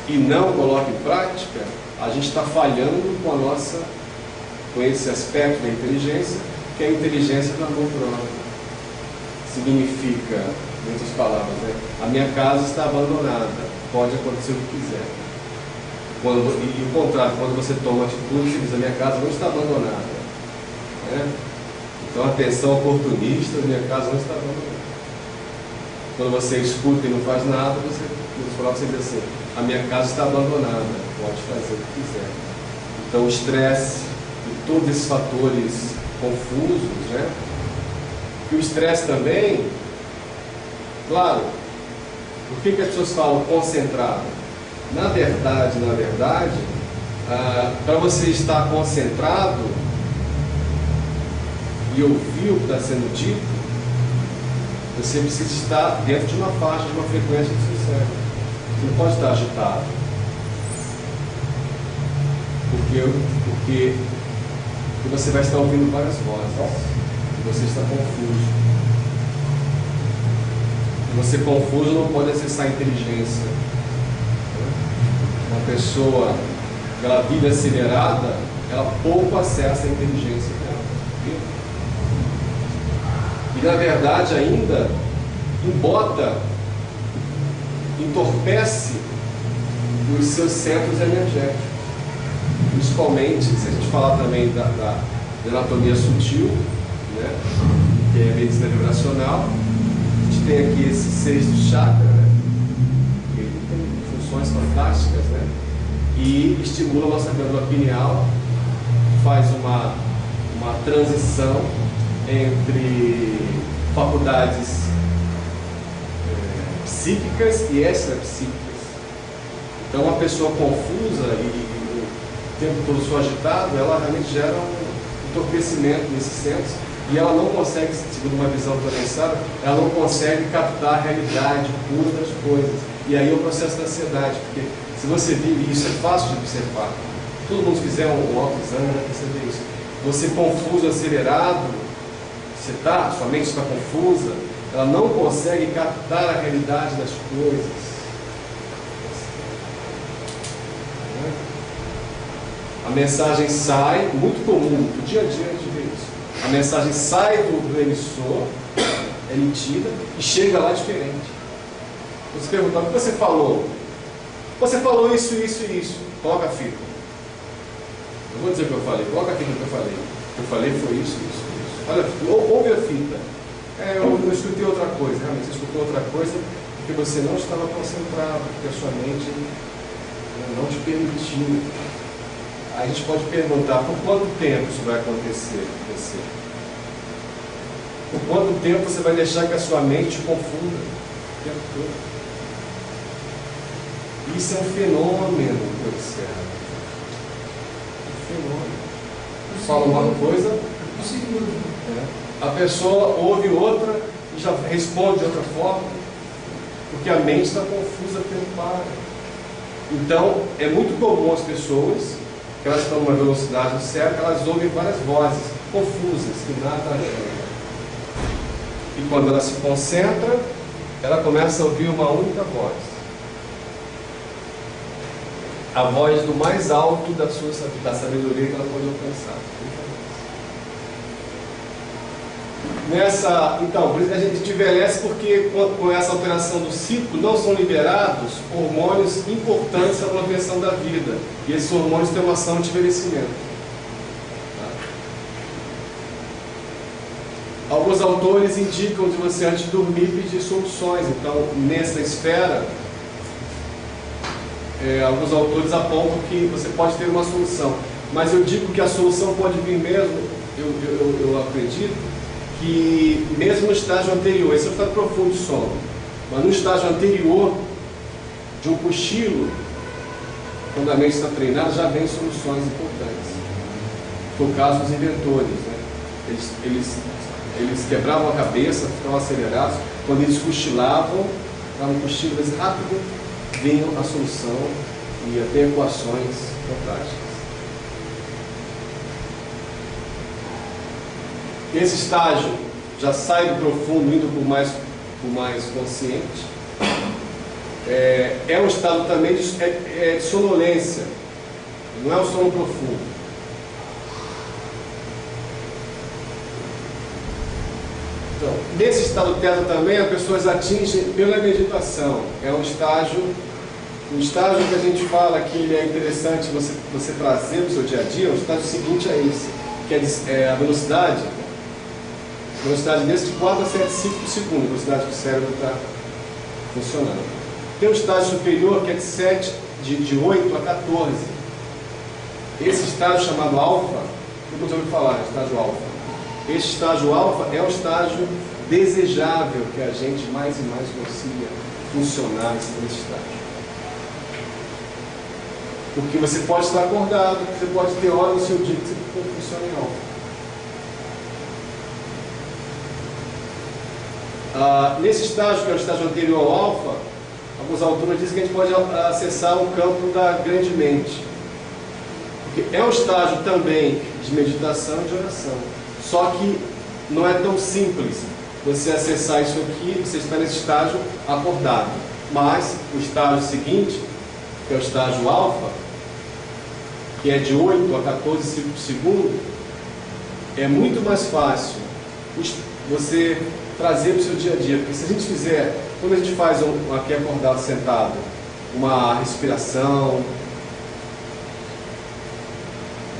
e não coloca em prática, a gente está falhando com esse aspecto da inteligência, que é a inteligência do amor próprio. Significa, em outras palavras, né? A minha casa está abandonada, pode acontecer o que quiser. E o contrário, quando você toma atitude, você diz, a minha casa não está abandonada. Né? Então, atenção oportunista, a minha casa não está abandonada. Quando você escuta e não faz nada, você diz assim, a minha casa está abandonada, pode fazer o que quiser. Então, o estresse e todos esses fatores confusos, né? E o estresse também, claro, por que as pessoas falam concentrado? Na verdade, para você estar concentrado e ouvir o que está sendo dito, você precisa estar dentro de uma faixa, de uma frequência do seu cérebro. Você não pode estar agitado. Porque você vai estar ouvindo várias vozes. E você está confuso. E você confuso não pode acessar a inteligência. Uma pessoa que ela vive acelerada, ela pouco acessa a inteligência dela. E na verdade ainda embota, entorpece os seus centros energéticos. Principalmente, se a gente falar também da anatomia sutil, né, que é a medicina vibracional, a gente tem aqui esse sexto chakra, né, que ele tem funções fantásticas, né, e estimula a nossa glândula pineal, faz uma transição entre faculdades psíquicas e extrapsíquicas. Então, uma pessoa confusa e o tempo todo só agitado, ela realmente gera um entorpecimento nesses centros e ela não consegue, segundo uma visão condensada, ela não consegue captar a realidade pura das coisas. E aí é o processo da ansiedade, porque se você vive isso, é fácil de observar. Todo mundo que fizer um autoexame vai perceber isso. Você confuso, acelerado, sua mente está confusa, ela não consegue captar a realidade das coisas. A mensagem sai, muito comum, no dia a dia a gente vê isso. A mensagem sai do emissor, é emitida, e chega lá diferente. Você pergunta, o que você falou? Você falou isso, isso e isso. Coloca a fita. Eu vou dizer o que eu falei, coloca a fita que eu falei. O que eu falei foi isso, isso, isso. Olha, ouve a fita. Eu escutei outra coisa, realmente você escutou outra coisa porque você não estava concentrado, porque a sua mente não te permitiu. Aí a gente pode perguntar, por quanto tempo isso vai acontecer com você? Por quanto tempo você vai deixar que a sua mente te confunda o tempo todo? Isso é um fenômeno que eu observo. Um fenômeno. Fala uma coisa, a pessoa ouve outra e já responde de outra forma, porque a mente está confusa pelo para. Então, é muito comum as pessoas, que elas estão numa velocidade do cérebro, elas ouvem várias vozes confusas, que nada ajudam. E quando ela se concentra, ela começa a ouvir uma única voz. A voz do mais alto da sabedoria que ela pode alcançar. Então, por isso a gente envelhece, porque com essa alteração do ciclo não são liberados hormônios importantes para a manutenção da vida. E esses hormônios têm uma ação de envelhecimento. Alguns autores indicam de você, antes de dormir, pedir soluções. Então, nessa esfera, alguns autores apontam que você pode ter uma solução. Mas eu digo que a solução pode vir mesmo, eu acredito, que mesmo no estágio anterior, esse é o estado profundo de sono, mas no estágio anterior de um cochilo, quando a mente está treinada, já vem soluções importantes. Foi o caso dos inventores, né? Eles quebravam a cabeça, ficavam acelerados, quando eles cochilavam, davam um cochilo rápido, vinha a solução e até equações fantásticas. Esse estágio já sai do profundo, indo para o mais consciente. É um estado também de sonolência, não é um sono profundo. Então, nesse estado tetra também, as pessoas atingem pela meditação. É um estágio que a gente fala que ele é interessante você trazer no seu dia a dia. O estágio seguinte é esse, que é a velocidade. Velocidade desse de 4 a 7 ciclos por segundo, a velocidade que o cérebro está funcionando. Tem um estágio superior que é de 8 a 14. Esse estágio chamado alfa, eu não ouvi falar, estágio alfa. Esse estágio alfa é um estágio desejável que a gente mais e mais consiga funcionar nesse estágio. Porque você pode estar acordado, você pode ter hora no seu dia que você funciona em alfa. Nesse estágio, que é o estágio anterior ao alfa, alguns autores dizem que a gente pode acessar o campo da grande mente. Porque é um estágio também de meditação e de oração. Só que não é tão simples você acessar isso aqui, você está nesse estágio acordado. Mas o estágio seguinte, que é o estágio alfa, que é de 8 a 14 ciclos por segundo, é muito mais fácil você trazer para o seu dia a dia. Porque se a gente fizer, quando a gente faz aqui acordado sentado, uma respiração,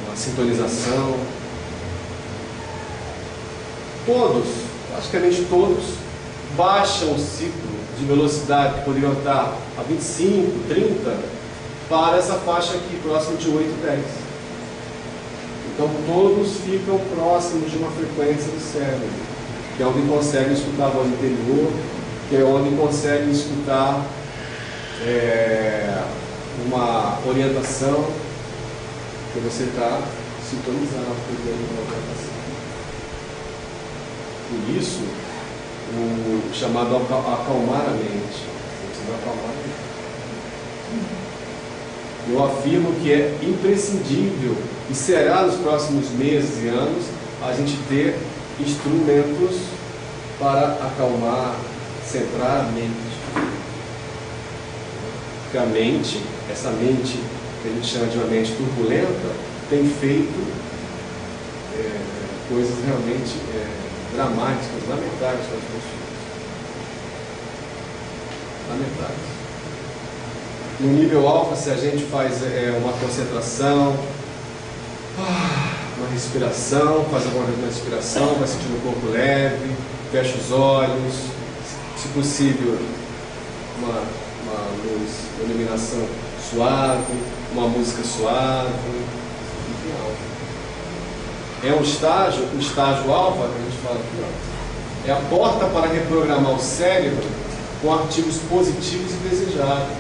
uma sintonização. Todos, praticamente todos, baixam o ciclo de velocidade que poderiam estar a 25, 30, para essa faixa aqui, próximo de 8, 10. Então todos ficam próximos de uma frequência do cérebro, que é onde conseguem escutar a voz interior, que é onde conseguem escutar uma orientação que você está sintonizado pegando uma orientação. Por isso, o chamado acalmar a mente. Você precisa acalmar a mente. Eu afirmo que é imprescindível, e será nos próximos meses e anos, a gente ter instrumentos para acalmar, centrar a mente. Porque a mente, essa mente que a gente chama de uma mente turbulenta, tem feito coisas realmente dramáticas, lamentáveis para as pessoas. Lamentáveis. No nível alfa, se a gente faz uma concentração, uma respiração, faz alguma respiração, vai sentindo o corpo leve, fecha os olhos, se possível, uma luz, uma iluminação suave, uma música suave, é um estágio, o estágio alfa, que a gente fala aqui, ó, é a porta para reprogramar o cérebro com artigos positivos e desejáveis,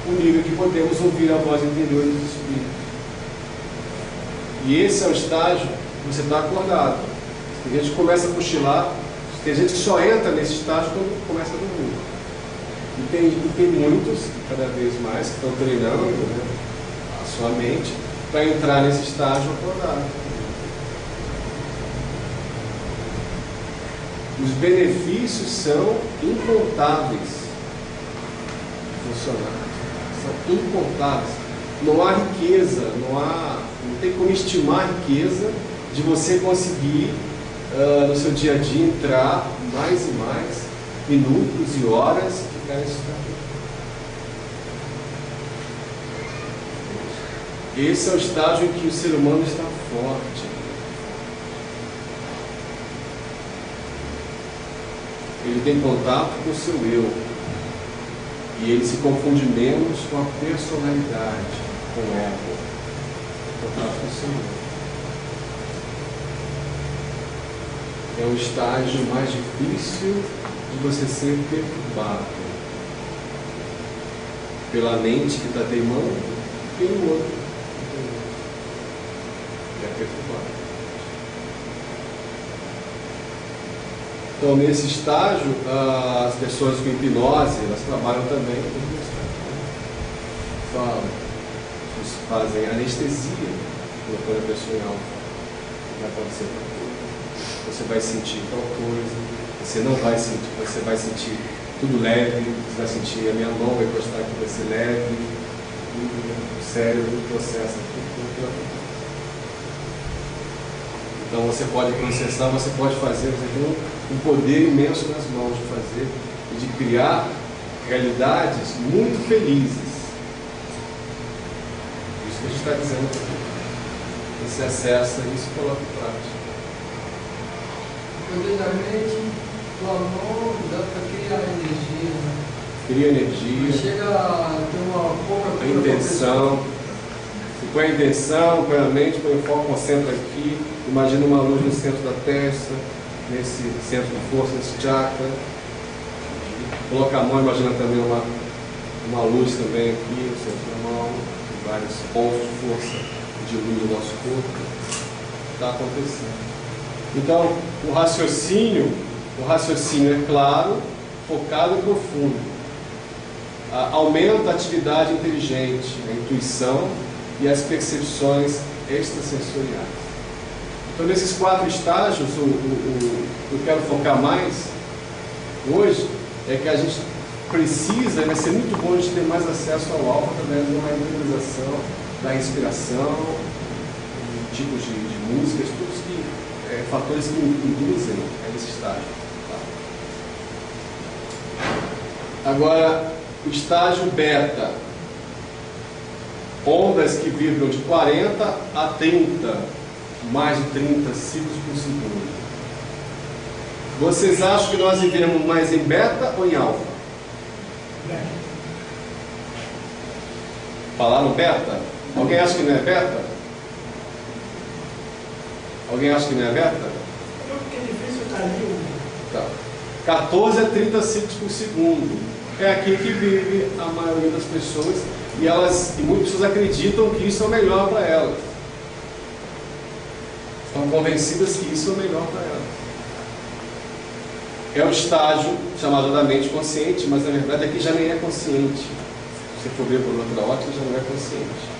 o nível que podemos ouvir a voz interior dos espíritos. E esse é o estágio que você está acordado. Tem gente que começa a cochilar, tem gente que só entra nesse estágio quando começa a dormir. E tem muitos, cada vez mais, que estão treinando, né, a sua mente para entrar nesse estágio acordado. Os benefícios são incontáveis de funcionar. São incontáveis. Não há riqueza, não tem como estimar a riqueza de você conseguir no seu dia a dia entrar mais e mais minutos e horas e ficar nesse estágio. Esse é o estágio em que o ser humano está forte. Ele tem contato com o seu eu. E ele se confunde menos com a personalidade, com o ego. Contato com o seu eu. É o estágio mais difícil de você ser perturbado pela mente que está teimando e pelo outro que é perturbado. Então, nesse estágio, as pessoas com hipnose, elas trabalham também com isso. Falam, eles fazem anestesia, colocando a pessoa em alta. Vai acontecer tal coisa. Você vai sentir tal coisa, você não vai sentir, você vai sentir tudo leve, você vai sentir a minha mão vai encostar aqui, vai ser leve, o cérebro processa tudo. Então você pode processar, você pode fazer, você tem um poder imenso nas mãos de fazer e de criar realidades muito felizes. Isso que a gente está dizendo aqui. Você acessa e se coloca em prática. O poder da mente, do amor, dá para criar energia. Né? Cria energia. Chega a ter uma pouca a intenção. Você põe a intenção, põe a mente, põe o foco, concentra aqui. Imagina uma luz no centro da testa, nesse centro de força, nesse chakra. Coloca a mão, imagina também uma luz também aqui no centro da mão, vários pontos de força de luz do nosso corpo. Está acontecendo. Então, o raciocínio é claro, focado e profundo. Aumenta a atividade inteligente, a intuição e as percepções extrasensoriais. Então, nesses 4 estágios, eu quero focar mais hoje, é que a gente precisa, vai ser muito bom a gente ter mais acesso ao alfa através de uma interiorização da respiração, tipos de músicas, todos fatores que induzem a esse estágio. Tá? Agora, o estágio beta, ondas que vibram de 40 a 30, mais de 30 ciclos por segundo. Vocês acham que nós vivemos mais em beta ou em alfa? Falaram beta? Alguém acha que não é beta? Alguém acha que não é beta? Porque é difícil estar ali. Tá. 14 a 30 ciclos por segundo. É aqui que vive a maioria das pessoas e muitas pessoas acreditam que isso é o melhor para elas. Estão convencidas que isso é o melhor para elas. É o estágio chamado da mente consciente, mas na verdade aqui já nem é consciente. Se for ver por outra ótica, já não é consciente.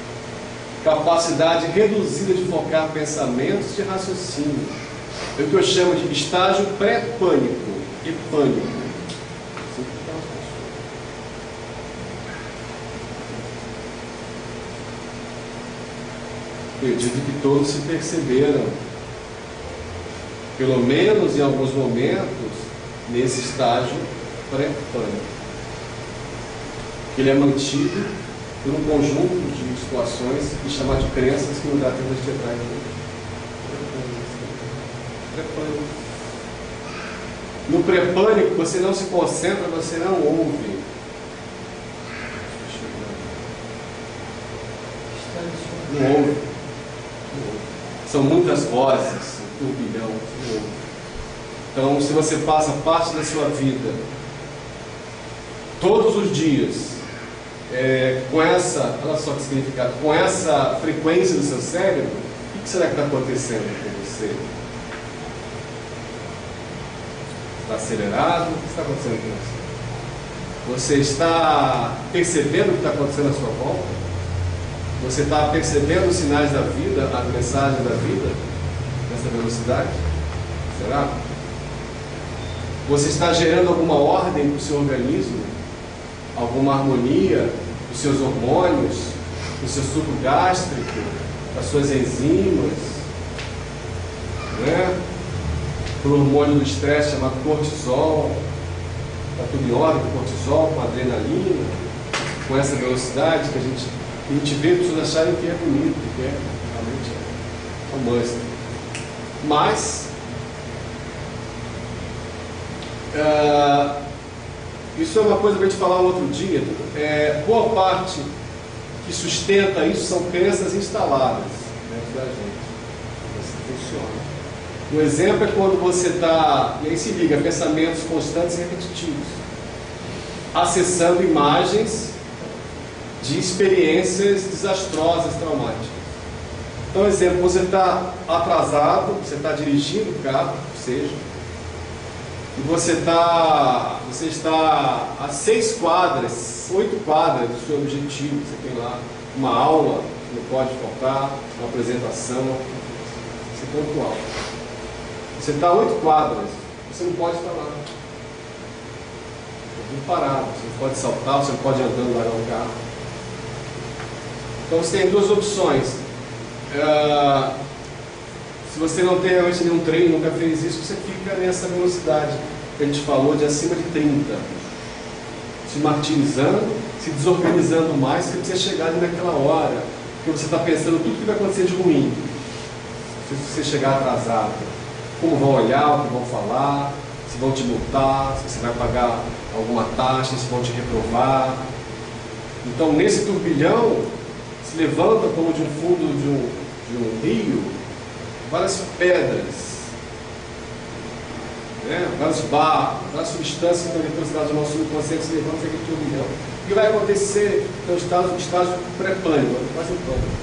Capacidade reduzida de focar pensamentos de raciocínio. É o que eu chamo de estágio pré-pânico e pânico. Eu acredito que todos se perceberam, pelo menos em alguns momentos, nesse estágio pré-pânico. Ele é mantido por um conjunto de situações e chamado de crenças que não dá tempo de entrar aqui. Pré-pânico. No pré-pânico, você não se concentra, você não ouve. Não ouve. São muitas vozes, um turbilhão. Então, se você passa parte da sua vida, todos os dias, com essa, olha só que significado, com essa frequência do seu cérebro, o que será que está acontecendo com você? Está acelerado? O que está acontecendo com você? Você está percebendo o que está acontecendo à sua volta? Você está percebendo os sinais da vida, as mensagens da vida, nessa velocidade? Será? Você está gerando alguma ordem para o seu organismo? Alguma harmonia dos seus hormônios, do seu suco gástrico, das suas enzimas, né? Por hormônio do estresse chamado cortisol, está tudo em ordem com cortisol, com adrenalina, com essa velocidade que a gente vê pessoas acharem que é bonito, que é realmente um must. Mas isso é uma coisa para a gente falar um outro dia. Boa parte que sustenta isso são crenças instaladas dentro da gente. Assim funciona. Um exemplo é quando você está, e aí se liga, pensamentos constantes e repetitivos, acessando imagens de experiências desastrosas, traumáticas. Então, exemplo, você está atrasado, você está dirigindo o carro, seja, e você está a 6 quadras, 8 quadras do seu objetivo. Você tem lá uma aula que não pode faltar, uma apresentação, você é pontual. Você está a 8 quadras, você não pode estar lá. Você tem parado, você não pode saltar, você não pode ir andando, largar o carro. Então você tem duas opções. Se você não tem realmente nenhum treino, nunca fez isso, você fica nessa velocidade que a gente falou de acima de 30, se martirizando, se desorganizando mais, porque você chegar ali naquela hora, porque você está pensando tudo que vai acontecer de ruim. Se você chegar atrasado, como vão olhar, o que vão falar, se vão te multar, se você vai pagar alguma taxa, se vão te reprovar. Então, nesse turbilhão, se levanta como de um fundo de um rio, várias pedras, né? Vários barros, várias substâncias que estão depositadas no nosso subconsciente, se levantam aquele turbilhão. O que vai acontecer? Então, o estágio pré-pânico, quase pânico.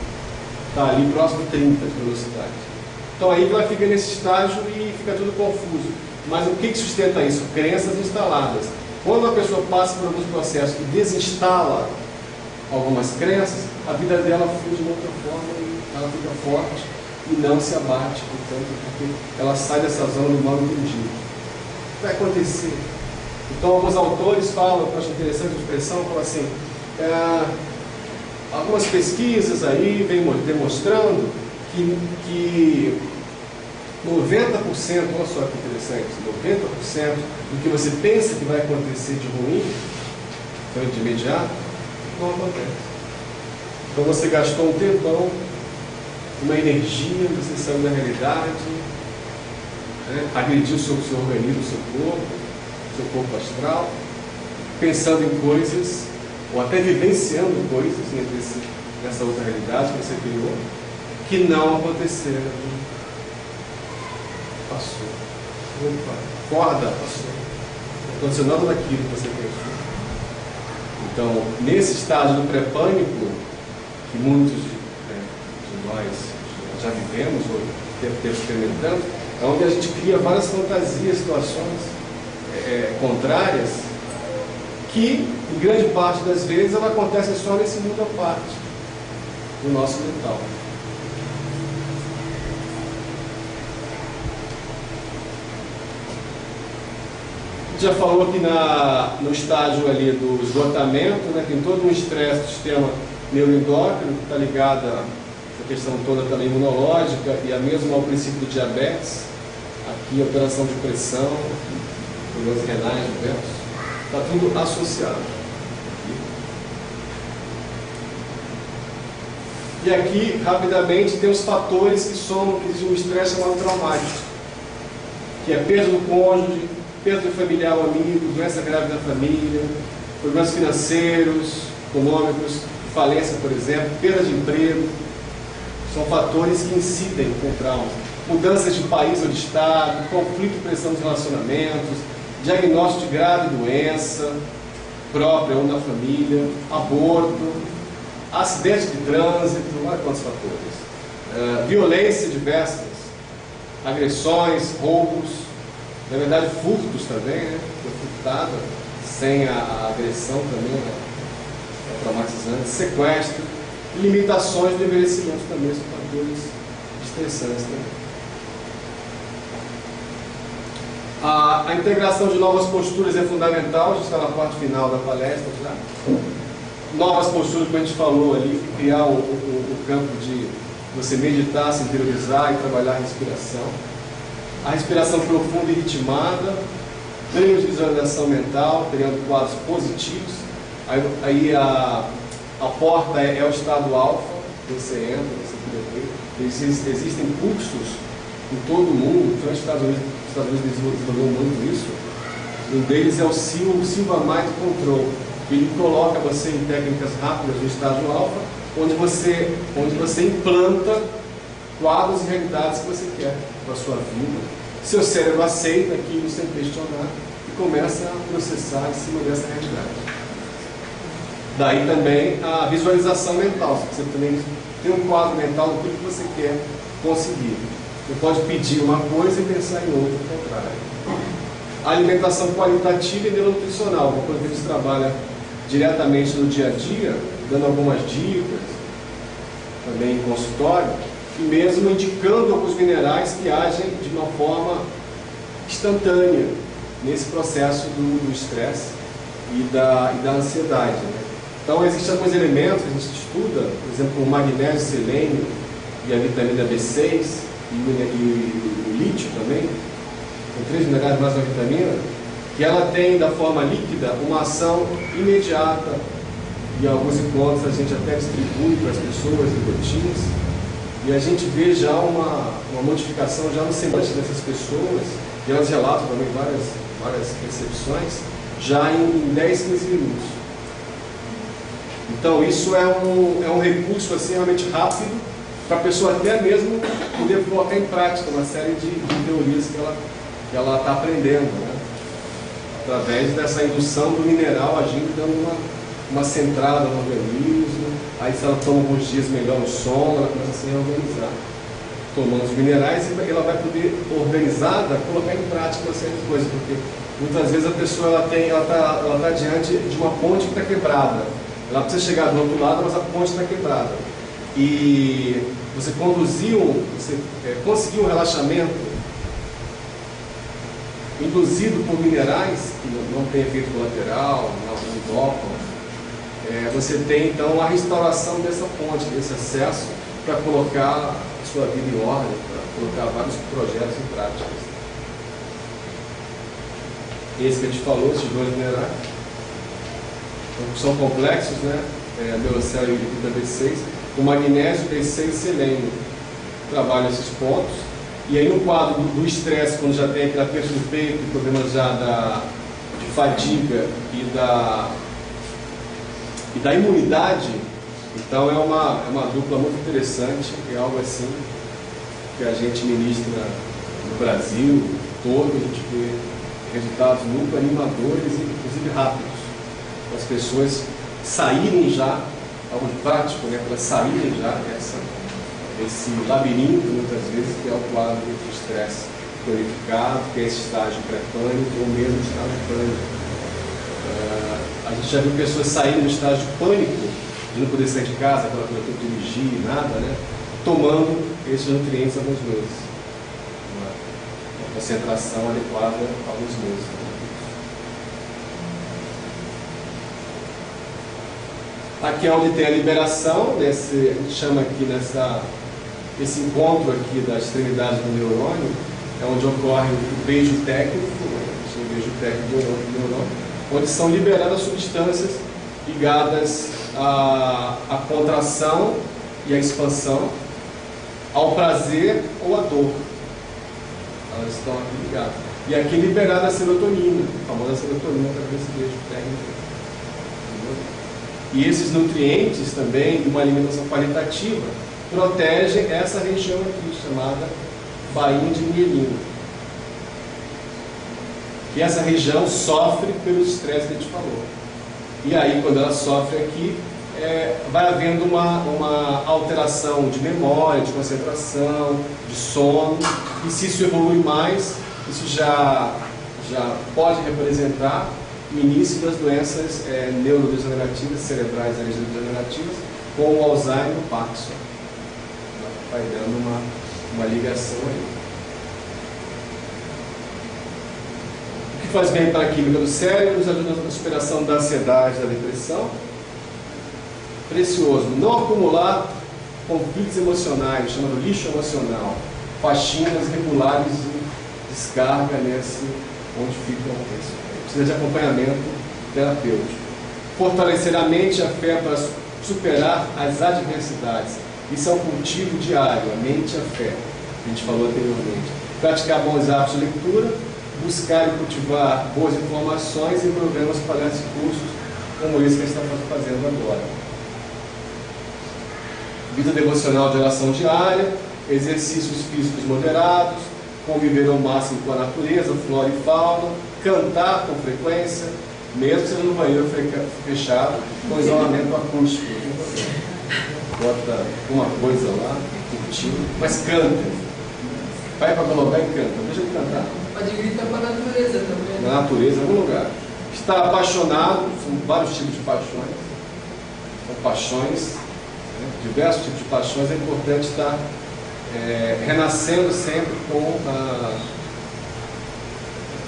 Está ali próximo de 30 de velocidade. Então aí ela fica nesse estágio e fica tudo confuso. Mas o que sustenta isso? Crenças instaladas. Quando a pessoa passa por alguns processos e desinstala algumas crenças, a vida dela flui de uma outra forma e ela fica forte e não se abate, portanto, porque ela sai dessa zona do mal entendido. O que vai acontecer? Então alguns autores falam, eu acho interessante a expressão, falam assim, algumas pesquisas aí vêm demonstrando que 90%, olha só que interessante, 90% do que você pensa que vai acontecer de ruim Então, de imediato, não acontece. Então você gastou um tempão, uma energia, você saiu da realidade, né? Agrediu o seu organismo, o seu corpo astral, pensando em coisas, ou até vivenciando coisas nessa outra realidade que você criou, que não aconteceram. Passou. Acorda, passou. Não aconteceu nada daquilo que você pensou. Então, nesse estágio do pré-pânico, que muitos de nós já vivemos ou temos experimentando, é onde a gente cria várias fantasias, situações contrárias, que, em grande parte das vezes, ela acontece só nesse mundo à parte, do nosso mental. Já falou que no estágio ali do esgotamento, né, tem todo um estresse do sistema neuroendócrino, que está ligado a essa questão toda também imunológica e a mesmo ao princípio do diabetes, aqui alteração de pressão, problemas renais diversos, está tudo associado. E aqui, rapidamente, tem os fatores que somam, que existe um estresse chamado traumático, que é perda do cônjuge, perda do familiar ou amigo, doença grave da família, problemas financeiros, econômicos, falência, por exemplo, perda de emprego, são fatores que incidem com trauma. Mudanças de país ou de estado, conflito e pressão dos relacionamentos, diagnóstico de grave doença própria ou na família, aborto, acidente de trânsito, olha quantos fatores. Violência diversas, agressões, roubos, na verdade furtos também, né? Foi furtada sem a agressão também, né? É traumatizante, sequestro, limitações do envelhecimento também são fatores estressantes também. A integração de novas posturas é fundamental, a gente está na parte final da palestra já. Novas posturas, como a gente falou ali, criar o campo de você meditar, se interiorizar e trabalhar a respiração. A respiração profunda e ritmada, treinos de visualização mental, criando quadros positivos. Aí a porta é o estado alfa, você entra, você fica ver. Existem cursos em todo o mundo, então os Estados Unidos desenvolveu muito isso. Um deles é o Silva Mind Control. Ele coloca você em técnicas rápidas no estágio alfa, onde você implanta quadros e realidades que você quer para a sua vida. Seu cérebro aceita aquilo sem questionar e começa a processar em cima dessa realidade. Daí também a visualização mental. Você também tem um quadro mental do que você quer conseguir. Você pode pedir uma coisa e pensar em outra, ao contrário. A alimentação qualitativa e neuronutricional, uma coisa que a gente trabalha diretamente no dia a dia, dando algumas dicas, também em consultório, e mesmo indicando alguns minerais que agem de uma forma instantânea nesse processo do estresse e da ansiedade, né? Então existem alguns elementos que a gente estuda, por exemplo, o magnésio, selênio e a vitamina B6 e o lítio também, são 3 minerais mais uma vitamina, que ela tem da forma líquida uma ação imediata, e em alguns encontros a gente até distribui para as pessoas em gotinhas, e a gente vê já uma modificação já no semblante dessas pessoas, e elas relatam também várias percepções, já em 10, 15 minutos. Então isso é um recurso assim, realmente rápido, para a pessoa até mesmo poder colocar em prática uma série de teorias que ela está aprendendo, né? Através dessa indução do mineral agindo, dando uma centrada no organismo. Aí se ela toma alguns dias melhor o sono, ela começa a se reorganizar, tomando os minerais, e ela vai poder, organizada, colocar em prática uma série de coisas, porque muitas vezes a pessoa está diante de uma ponte que está quebrada. Ela precisa chegar do outro lado, mas a ponte está quebrada. E você conseguiu um relaxamento induzido por minerais que não tem efeito colateral, não dopam. Você tem então a restauração dessa ponte, desse acesso, para colocar a sua vida em ordem, para colocar vários projetos em prática. Esse que a gente falou, esses 2 minerais. são complexos, né? Neurocel e vitamina B6, com magnésio, B6 e selênio. Trabalham esses pontos. E aí no quadro do estresse, quando já tem aquele aperto do peito, problemas já de fadiga e da imunidade, então é uma dupla muito interessante, é algo assim que a gente ministra no Brasil todo, a gente vê resultados muito animadores e inclusive rápidos, para as pessoas saírem já, algo prático, né, para saírem já esse labirinto, muitas vezes, que é o quadro de estresse cronificado, que é esse estágio pré-pânico ou mesmo estágio pânico. A gente já viu pessoas saírem do estágio pânico, de não poder sair de casa, aquela coisa de dirigir, nada, né, tomando esses nutrientes há alguns meses. Uma concentração adequada há alguns meses. Aqui é onde tem a liberação, a gente chama aqui esse encontro aqui da extremidade do neurônio, é onde ocorre o beijo técnico, o beijo técnico do neurônio, onde são liberadas substâncias ligadas à contração e à expansão, ao prazer ou à dor. Elas estão aqui ligadas. E aqui é liberada a serotonina, a famosa serotonina através desse beijo técnico. E esses nutrientes também, de uma alimentação qualitativa, protegem essa região aqui, chamada bainha de mielina. E essa região sofre pelo estresse que a gente falou. E aí, quando ela sofre aqui, vai havendo uma alteração de memória, de concentração, de sono. E se isso evolui mais, isso já pode representar o início das doenças neurodegenerativas, cerebrais degenerativas, como o Alzheimer e o Parkinson. Vai dando uma ligação aí. O que faz bem para a química do cérebro, nos ajuda na superação da ansiedade, da depressão. Precioso, não acumular conflitos emocionais, chamado lixo emocional, faxinas regulares de descarga onde ficam esses. Precisa de acompanhamento terapêutico. Fortalecer a mente e a fé para superar as adversidades. Isso é um cultivo diário, a mente e a fé, que a gente falou anteriormente. Praticar bons hábitos de leitura, buscar e cultivar boas informações em programas, palestras e cursos como esse que a gente está fazendo agora. Vida devocional de oração diária, exercícios físicos moderados, conviver ao máximo com a natureza, flora e fauna, cantar com frequência, mesmo sendo no banheiro fechado, com isolamento acústico. Bota uma coisa lá, curtindo, mas canta. Vai para algum lugar e canta, deixa ele cantar. Pode gritar para a natureza também. Na natureza, em algum lugar. Estar apaixonado, são vários tipos de paixões. São paixões, diversos tipos de paixões. É importante estar renascendo sempre com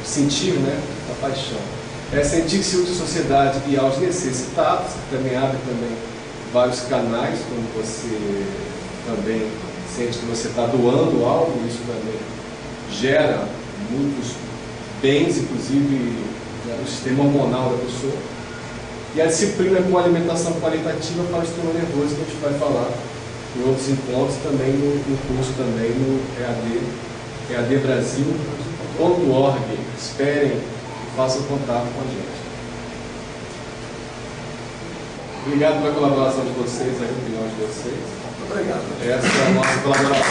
sentir, a paixão. Sentir-se útil à sociedade e aos necessitados, que também abre vários canais, quando você também sente que você está doando algo, isso também gera muitos bens, inclusive o sistema hormonal da pessoa. E a disciplina com alimentação qualitativa para o sistema nervoso, que a gente vai falar em outros encontros, também no curso, também no eadbrasil.org. Esperem e façam contato com a gente. Obrigado pela colaboração de vocês, a opinião de vocês. Obrigado. Essa é a nossa colaboração.